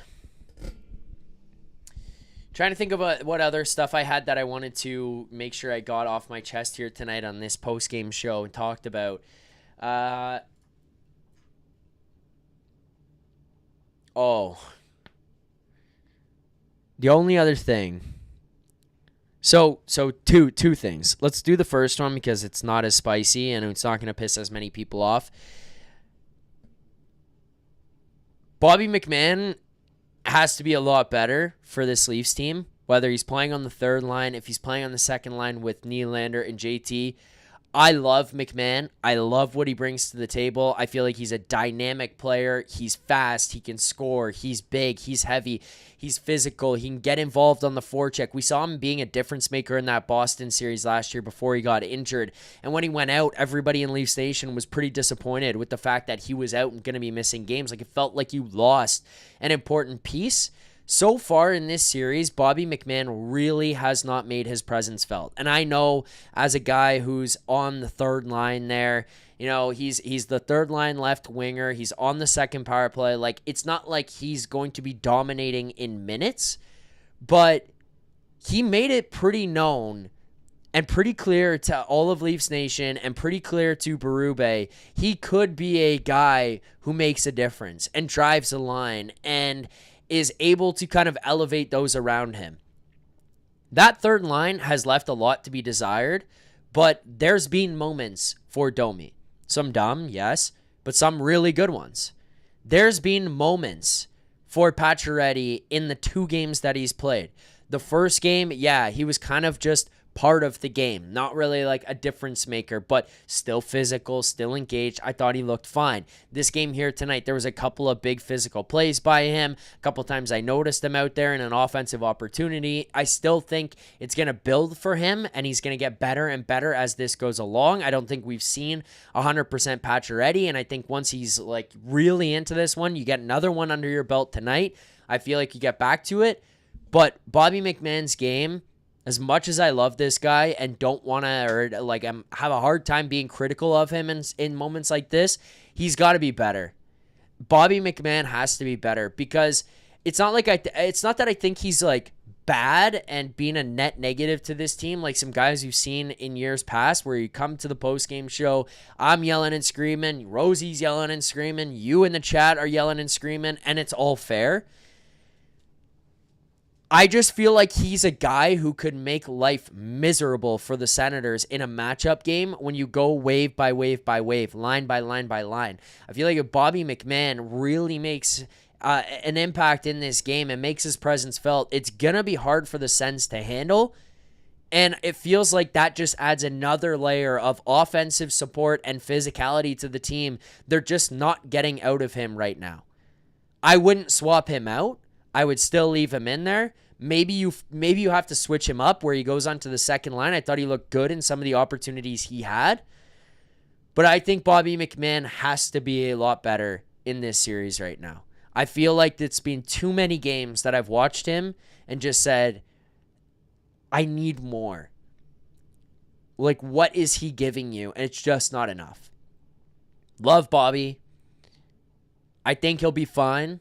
[SPEAKER 1] Trying to think of what other stuff I had that I wanted to make sure I got off my chest here tonight on this post-game show and talked about. The only other thing. So two things. Let's do the first one because it's not as spicy and it's not going to piss as many people off. Bobby McMann has to be a lot better for this Leafs team, whether he's playing on the third line, if he's playing on the second line with Nylander and JT. I love McMahon. I love what he brings to the table. I feel like he's a dynamic player. He's fast. He can score. He's big. He's heavy. He's physical. He can get involved on the forecheck. We saw him being a difference maker in that Boston series last year before he got injured. And when he went out, everybody in Leafs Nation was pretty disappointed with the fact that he was out and going to be missing games. Like, it felt like you lost an important piece. So far in this series, Bobby McMann really has not made his presence felt. And I know as a guy who's on the third line there, you know, he's the third line left winger. He's on the second power play. Like, it's not like he's going to be dominating in minutes, but he made it pretty known and pretty clear to all of Leafs Nation and pretty clear to Berube, he could be a guy who makes a difference and drives a line and is able to kind of elevate those around him. That third line has left a lot to be desired, but there's been moments for Domi. Some dumb, yes, but some really good ones. There's been moments for Pacioretty in the 2 games that he's played. The first game, yeah, he was kind of just part of the game. Not really like a difference maker, but still physical, still engaged. I thought he looked fine. This game here tonight, there was a couple of big physical plays by him. A couple times I noticed him out there in an offensive opportunity. I still think it's going to build for him, and he's going to get better and better as this goes along. I don't think we've seen 100% Pacioretty, and I think once he's like really into this one, you get another one under your belt tonight. I feel like you get back to it. But Bobby McMann's game, as much as I love this guy and don't want to, or like have a hard time being critical of him in moments like this, he's got to be better. Bobby McMann has to be better, because it's not like it's not that I think he's like bad and being a net negative to this team like some guys you've seen in years past, where you come to the post-game show, I'm yelling and screaming, Rosie's yelling and screaming, you in the chat are yelling and screaming, and it's all fair. I just feel like he's a guy who could make life miserable for the Senators in a matchup game when you go wave by wave by wave, line by line by line. I feel like if Bobby McMann really makes an impact in this game and makes his presence felt, it's going to be hard for the Sens to handle. And it feels like that just adds another layer of offensive support and physicality to the team they're just not getting out of him right now. I wouldn't swap him out. I would still leave him in there. Maybe you have to switch him up where he goes onto the second line. I thought he looked good in some of the opportunities he had. But I think Bobby McMann has to be a lot better in this series right now. I feel like it's been too many games that I've watched him and just said, I need more. Like, what is he giving you? And it's just not enough. Love Bobby. I think he'll be fine.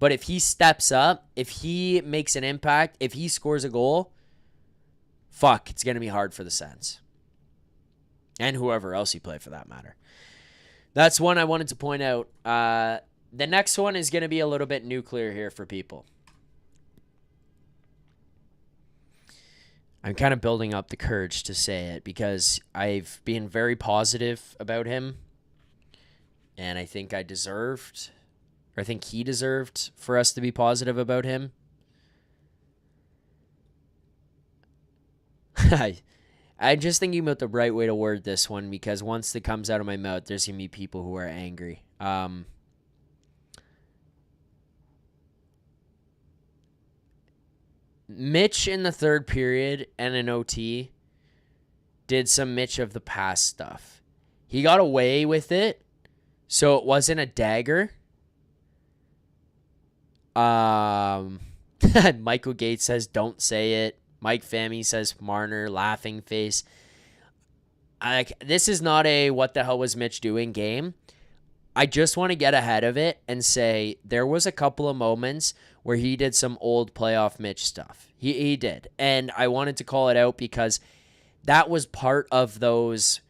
[SPEAKER 1] But if he steps up, if he makes an impact, if he scores a goal, it's going to be hard for the Sens. And whoever else he play for that matter. That's one I wanted to point out. The next one is going to be a little bit nuclear here for people. I'm kind of building up the courage to say it because I've been very positive about him. And I think he deserved for us to be positive about him. I'm just thinking about the right way to word this one, because once it comes out of my mouth, there's going to be people who are angry. Mitch in the third period and in OT did some Mitch of the past stuff. He got away with it, so it wasn't a dagger. Michael Gates says, don't say it. Mike Fammy says, Marner, laughing face. This is not a what the hell was Mitch doing game. I just want to get ahead of it and say there was a couple of moments where he did some old playoff Mitch stuff. He did. And I wanted to call it out because that was part of those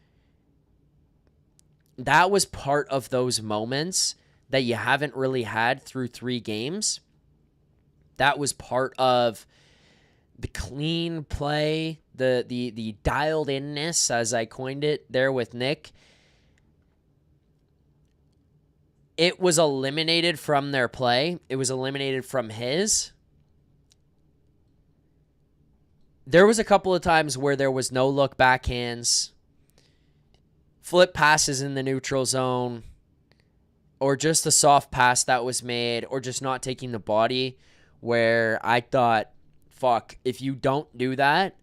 [SPEAKER 1] moments that you haven't really had through 3 games. That was part of the clean play, the dialed inness, as I coined it there with Nick. It was eliminated from their play. It was eliminated from his. There was a couple of times where there was no look backhands, flip passes in the neutral zone, or just a soft pass that was made, or just not taking the body, where I thought, if you don't do that,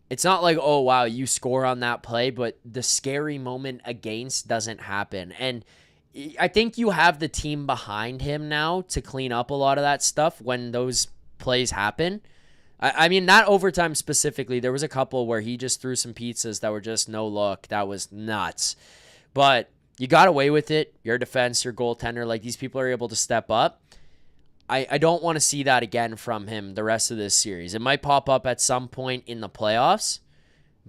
[SPEAKER 1] it's not like, oh, wow, you score on that play, but the scary moment against doesn't happen. And I think you have the team behind him now to clean up a lot of that stuff when those plays happen. I mean, not overtime specifically. There was a couple where he just threw some pizzas that were just no look. That was nuts. But you got away with it. Your defense, your goaltender, like these people are able to step up. I don't want to see that again from him the rest of this series. It might pop up at some point in the playoffs,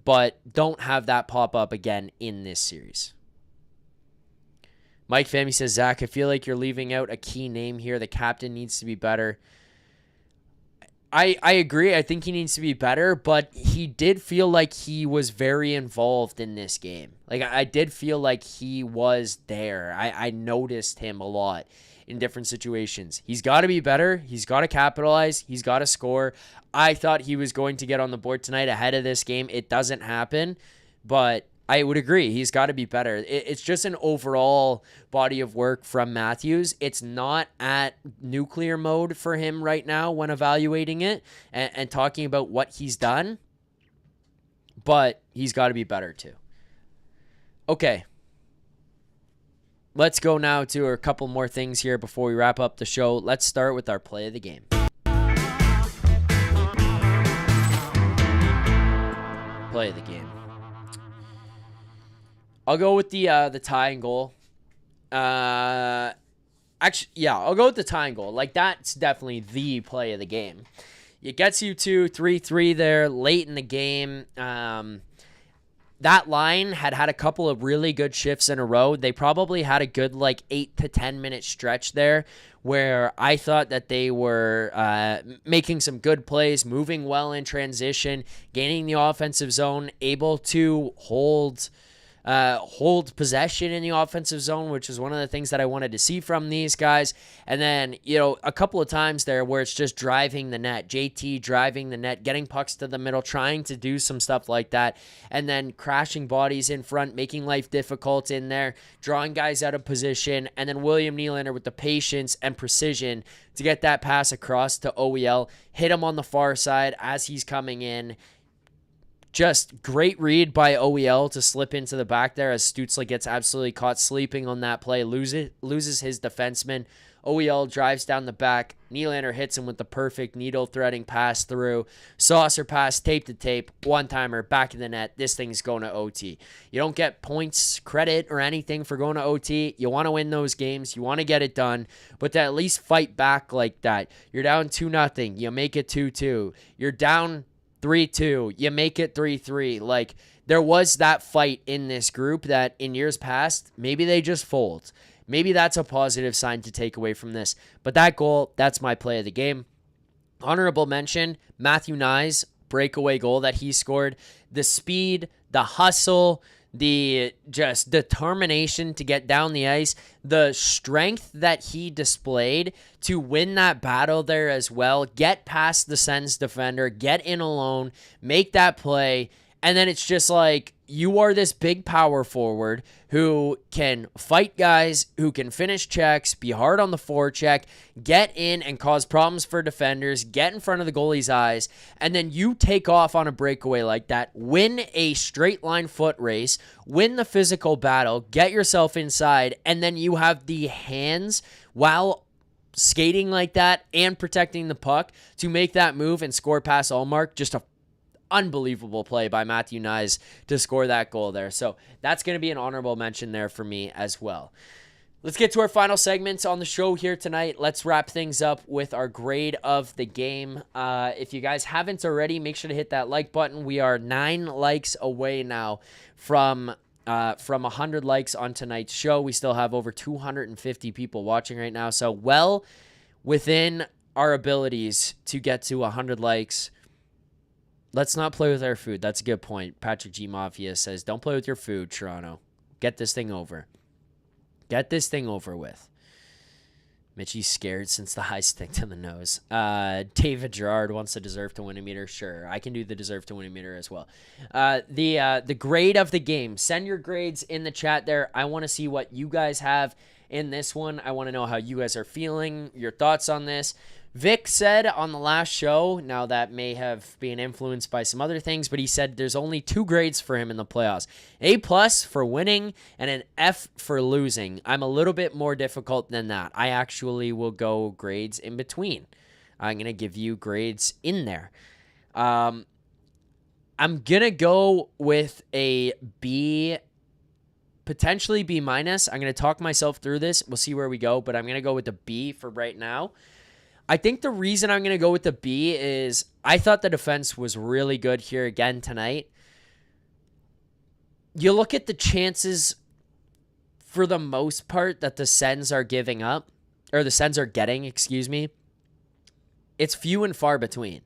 [SPEAKER 1] but don't have that pop up again in this series. Mike Fammy says, Zach, I feel like you're leaving out a key name here. The captain needs to be better. I agree. I think he needs to be better, but he did feel like he was very involved in this game. Like, I did feel like he was there. I noticed him a lot. in different situations. He's got to be better. He's got to capitalize. He's got to score. I thought he was going to get on the board tonight ahead of this game. It doesn't happen, but I would agree. He's got to be better. It's just an overall body of work from Matthews. It's not at nuclear mode for him right now when evaluating it and talking about what he's done, but he's got to be better too. Okay. Let's go now to a couple more things here before we wrap up the show. Let's start with our play of the game. Play of the game. I'll go with the tying goal. I'll go with the tying goal. Like, that's definitely the play of the game. It gets you to 3-3 there late in the game. That line had a couple of really good shifts in a row. They probably had a good 8 to 10 minute stretch there where I thought that they were making some good plays, moving well in transition, gaining the offensive zone, able to hold possession in the offensive zone, which is one of the things that I wanted to see from these guys. And then, a couple of times there where it's just driving the net, JT driving the net, getting pucks to the middle, trying to do some stuff like that, and then crashing bodies in front, making life difficult in there, drawing guys out of position, and then William Nylander with the patience and precision to get that pass across to OEL, hit him on the far side as he's coming in. Just great read by OEL to slip into the back there as Stutzle gets absolutely caught sleeping on that play, loses his defenseman. OEL drives down the back. Nylander hits him with the perfect needle-threading pass through. Saucer pass, tape to tape, one-timer, back of the net. This thing's going to OT. You don't get points, credit, or anything for going to OT. You want to win those games. You want to get it done, but to at least fight back like that. You're down 2-0. You make it 2-2. You're down 3-2, you make it 3-3. There was that fight in this group that in years past, maybe they just fold. Maybe that's a positive sign to take away from this. But that goal, that's my play of the game. Honorable mention, Matthew Knies' breakaway goal that he scored. The speed, the hustle, the just determination to get down the ice, the strength that he displayed to win that battle there as well, get past the Sens defender, get in alone, make that play, and then it's just you are this big power forward who can fight guys, who can finish checks, be hard on the forecheck, get in and cause problems for defenders, get in front of the goalie's eyes, and then you take off on a breakaway like that, win a straight line foot race, win the physical battle, get yourself inside, and then you have the hands while skating like that and protecting the puck to make that move and score past Allmark. Just a unbelievable play by Matthew Knies to score that goal there. So that's going to be an honorable mention there for me as well. Let's get to our final segments on the show here tonight. Let's wrap things up with our grade of the game. If you guys haven't already, make sure to hit that like button. We are 9 likes away now from 100 likes on tonight's show. We still have over 250 people watching right now. So well within our abilities to get to 100 likes. Let's not play with our food. That's a good point. Patrick G. Mafia says, don't play with your food, Toronto. Get this thing over. Get this thing over with. Mitchie's scared since the high stick to the nose. David Gerard wants the deserve to win a meter. Sure, I can do the deserve to win a meter as well. The grade of the game. Send your grades in the chat there. I want to see what you guys have in this one. I want to know how you guys are feeling, your thoughts on this. Vic said on the last show, now that may have been influenced by some other things, but he said there's only 2 grades for him in the playoffs. A+ for winning and an F for losing. I'm a little bit more difficult than that. I actually will go grades in between. I'm going to give you grades in there. I'm going to go with a B, potentially B-. I'm going to talk myself through this. We'll see where we go, but I'm going to go with the B for right now. I think the reason I'm going to go with the B is I thought the defense was really good here again tonight. You look at the chances for the most part that the Sens are giving up, or the Sens are getting, it's few and far between.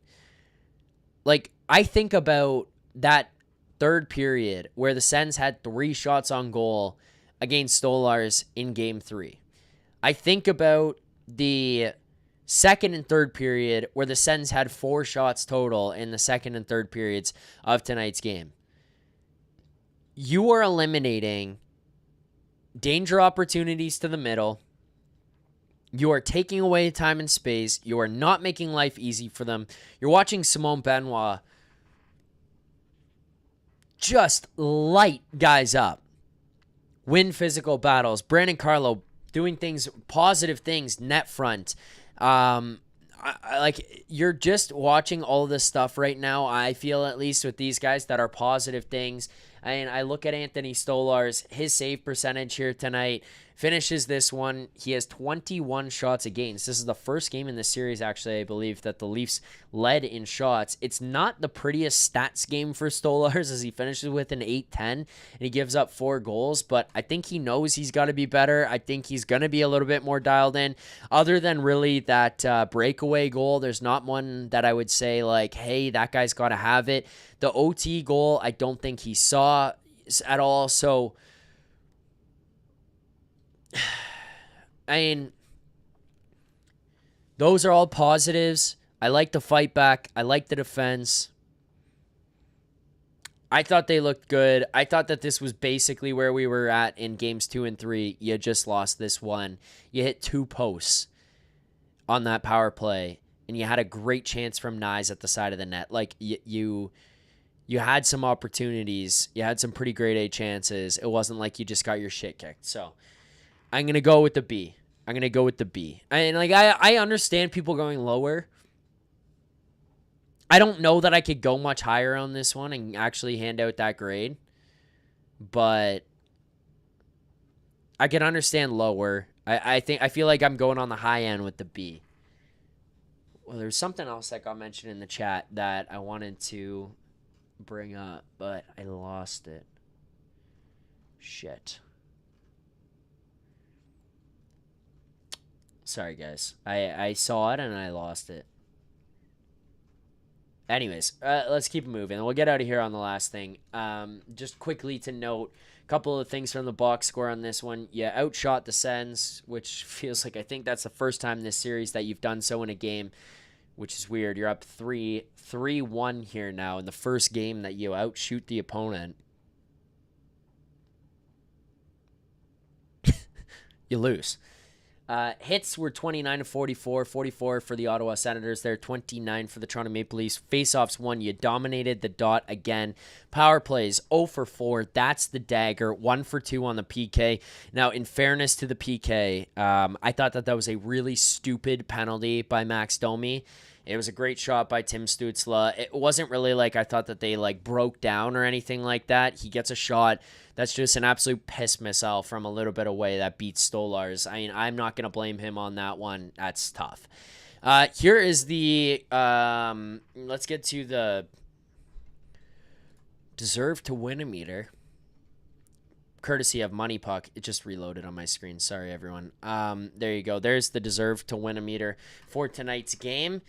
[SPEAKER 1] I think about that third period where the Sens had 3 shots on goal against Stolars in Game 3. I think about the second and third period where the Sens had 4 shots total in the second and third periods of tonight's game. You are eliminating danger opportunities to the middle. You are taking away time and space. You are not making life easy for them. You're watching Simone Benoit just light guys up, win physical battles. Brandon Carlo doing things, positive things, net front. You're just watching all this stuff right now, I feel, at least with these guys, that are positive things. And I look at Anthony Stolarz, his save percentage here tonight, finishes this one. He has 21 shots against. This is the first game in the series, actually, I believe, that the Leafs led in shots. It's not the prettiest stats game for Stolarz, as he finishes with an 8-10, and he gives up 4 goals, but I think he knows he's got to be better. I think he's going to be a little bit more dialed in. Other than really that breakaway goal, there's not one that I would say, like, hey, that guy's got to have it. The OT goal, I don't think he saw at all, so I mean, those are all positives. I like the fight back. I like the defense. I thought they looked good. I thought that this was basically where we were at in games 2 and 3. You just lost this one. You hit 2 posts on that power play, and you had a great chance from Nyes at the side of the net. Like, you had some opportunities. You had some pretty grade A chances. It wasn't like you just got your shit kicked. So I'm going to go with the B. And I understand people going lower. I don't know that I could go much higher on this one and actually hand out that grade. But I can understand lower. I feel like I'm going on the high end with the B. Well, there's something else that got mentioned in the chat that I wanted to bring up, but I lost it. Shit. Sorry, guys. I saw it and I lost it. Anyways, let's keep moving. We'll get out of here on the last thing. Just quickly to note, a couple of things from the box score on this one. You outshot the Sens, which feels like I think that's the first time this series that you've done so in a game, which is weird. You're up 3-1 here now in the first game that you outshoot the opponent. You lose. Hits were 29-44, 44 for the Ottawa Senators there, 29 for the Toronto Maple Leafs. Faceoffs 1, you dominated the dot again. Power plays 0 for 4, that's the dagger, 1 for 2 on the PK. Now, in fairness to the PK, I thought that was a really stupid penalty by Max Domi. It was a great shot by Tim Stutzle. It wasn't really like I thought that they broke down or anything like that. He gets a shot. That's just an absolute piss missile from a little bit away that beats Stolarz. I mean, I'm not going to blame him on that one. That's tough. Here is the, let's get to the deserve to win a meter. Courtesy of Money Puck. It just reloaded on my screen. Sorry, everyone. There you go. There's the deserve to win a meter for tonight's game.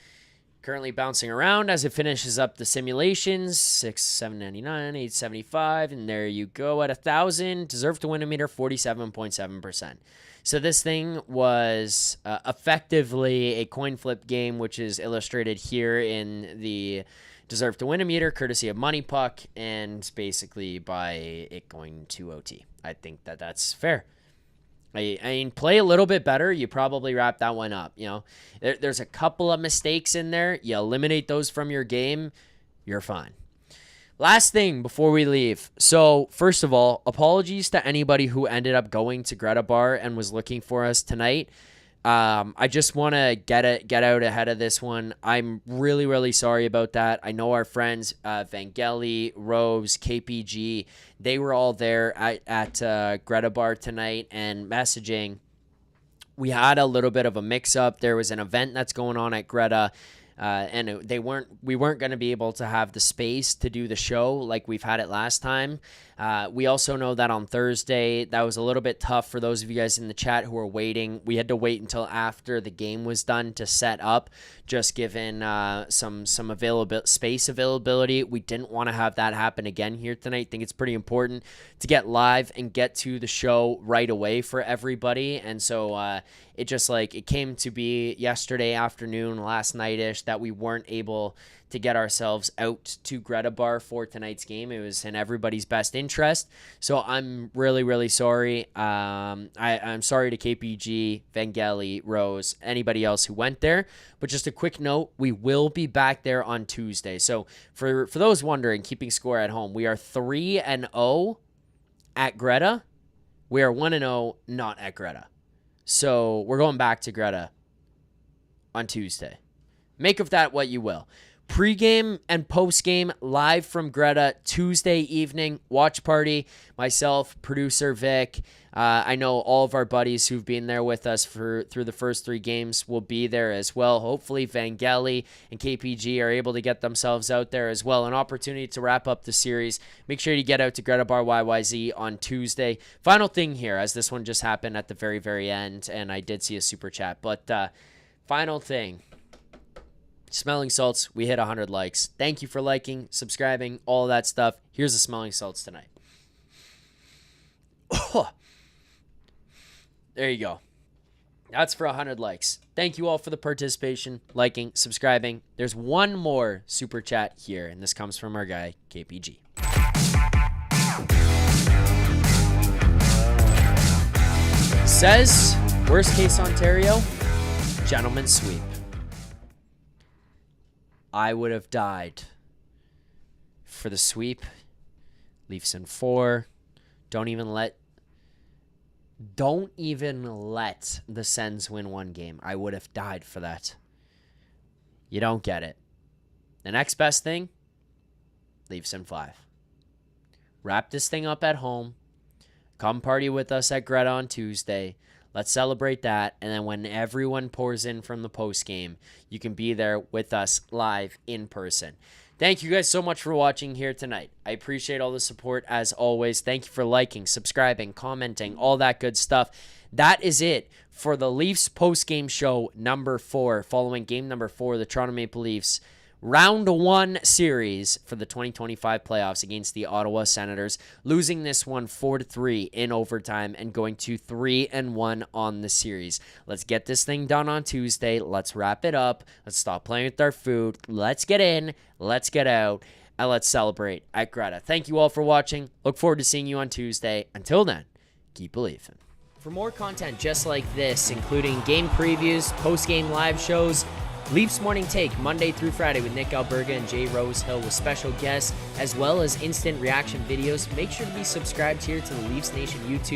[SPEAKER 1] Currently bouncing around as it finishes up the simulations. 799, 875, and there you go at 1,000. Deserve to win a meter, 47.7%. So this thing was effectively a coin flip game, which is illustrated here in the deserve to win a meter, courtesy of Money Puck, and basically by it going to OT. I think that that's fair. I mean, play a little bit better, you probably wrap that one up. You know, there's a couple of mistakes in there. You eliminate those from your game, you're fine. Last thing before we leave. So, first of all, apologies to anybody who ended up going to Greta Bar and was looking for us tonight. I just want to get out ahead of this one. I'm really, really sorry about that. I know our friends, Vangeli, Rose, KPG, they were all there at Greta Bar tonight and messaging. We had a little bit of a mix-up. There was an event that's going on at Greta, and we weren't going to be able to have the space to do the show like we've had it last time. We also know that on Thursday, that was a little bit tough for those of you guys in the chat who were waiting. We had to wait until after the game was done to set up, just given some space availability. We didn't want to have that happen again here tonight. I think it's pretty important to get live and get to the show right away for everybody. And so it came to be yesterday afternoon, last night-ish, that we weren't able to get ourselves out to Greta Bar for tonight's game. It was in everybody's best interest. So I'm really, really sorry. I'm sorry to KPG, Vangeli, Rose, anybody else who went there. But just a quick note, we will be back there on Tuesday. So for those wondering, keeping score at home, we are 3-0 at Greta. We are 1-0 not at Greta. So we're going back to Greta on Tuesday. Make of that what you will. Pre-game and post-game live from Greta Tuesday evening. Watch party. Myself, producer Vic. I know all of our buddies who've been there with us through the first 3 games will be there as well. Hopefully Vangeli and KPG are able to get themselves out there as well. An opportunity to wrap up the series. Make sure you get out to Greta Bar YYZ on Tuesday. Final thing here, as this one just happened at the very, very end, and I did see a super chat. But final thing. Smelling Salts, we hit 100 likes. Thank you for liking, subscribing, all of that stuff. Here's the Smelling Salts tonight. Oh, there you go. That's for 100 likes. Thank you all for the participation, liking, subscribing. There's one more super chat here, and this comes from our guy, KPG. Says, worst case Ontario, gentleman's sweep. I would have died for the sweep. Leafs in 4. Don't even let the Sens win one game. I would have died for that. You don't get it. The next best thing, Leafs in 5. Wrap this thing up at home. Come party with us at Greta on Tuesday. Let's celebrate that, and then when everyone pours in from the post game, you can be there with us live in person. Thank you guys so much for watching here tonight. I appreciate all the support as always. Thank you for liking, subscribing, commenting, all that good stuff. That is it for the Leafs post game show number 4, following game number 4, the Toronto Maple Leafs Round 1 series for the 2025 playoffs against the Ottawa Senators, losing this one 4-3 in overtime and going to 3-1 on the series. Let's get this thing done on Tuesday. Let's wrap it up. Let's stop playing with our food. Let's get in. Let's get out. And let's celebrate at Greta. Thank you all for watching. Look forward to seeing you on Tuesday. Until then, keep believing. For more content just like this, including game previews, post-game live shows, Leafs Morning Take, Monday through Friday with Nick Alberga and Jay Rosehill with special guests, as well as instant reaction videos. Make sure to be subscribed here to the Leafs Nation YouTube.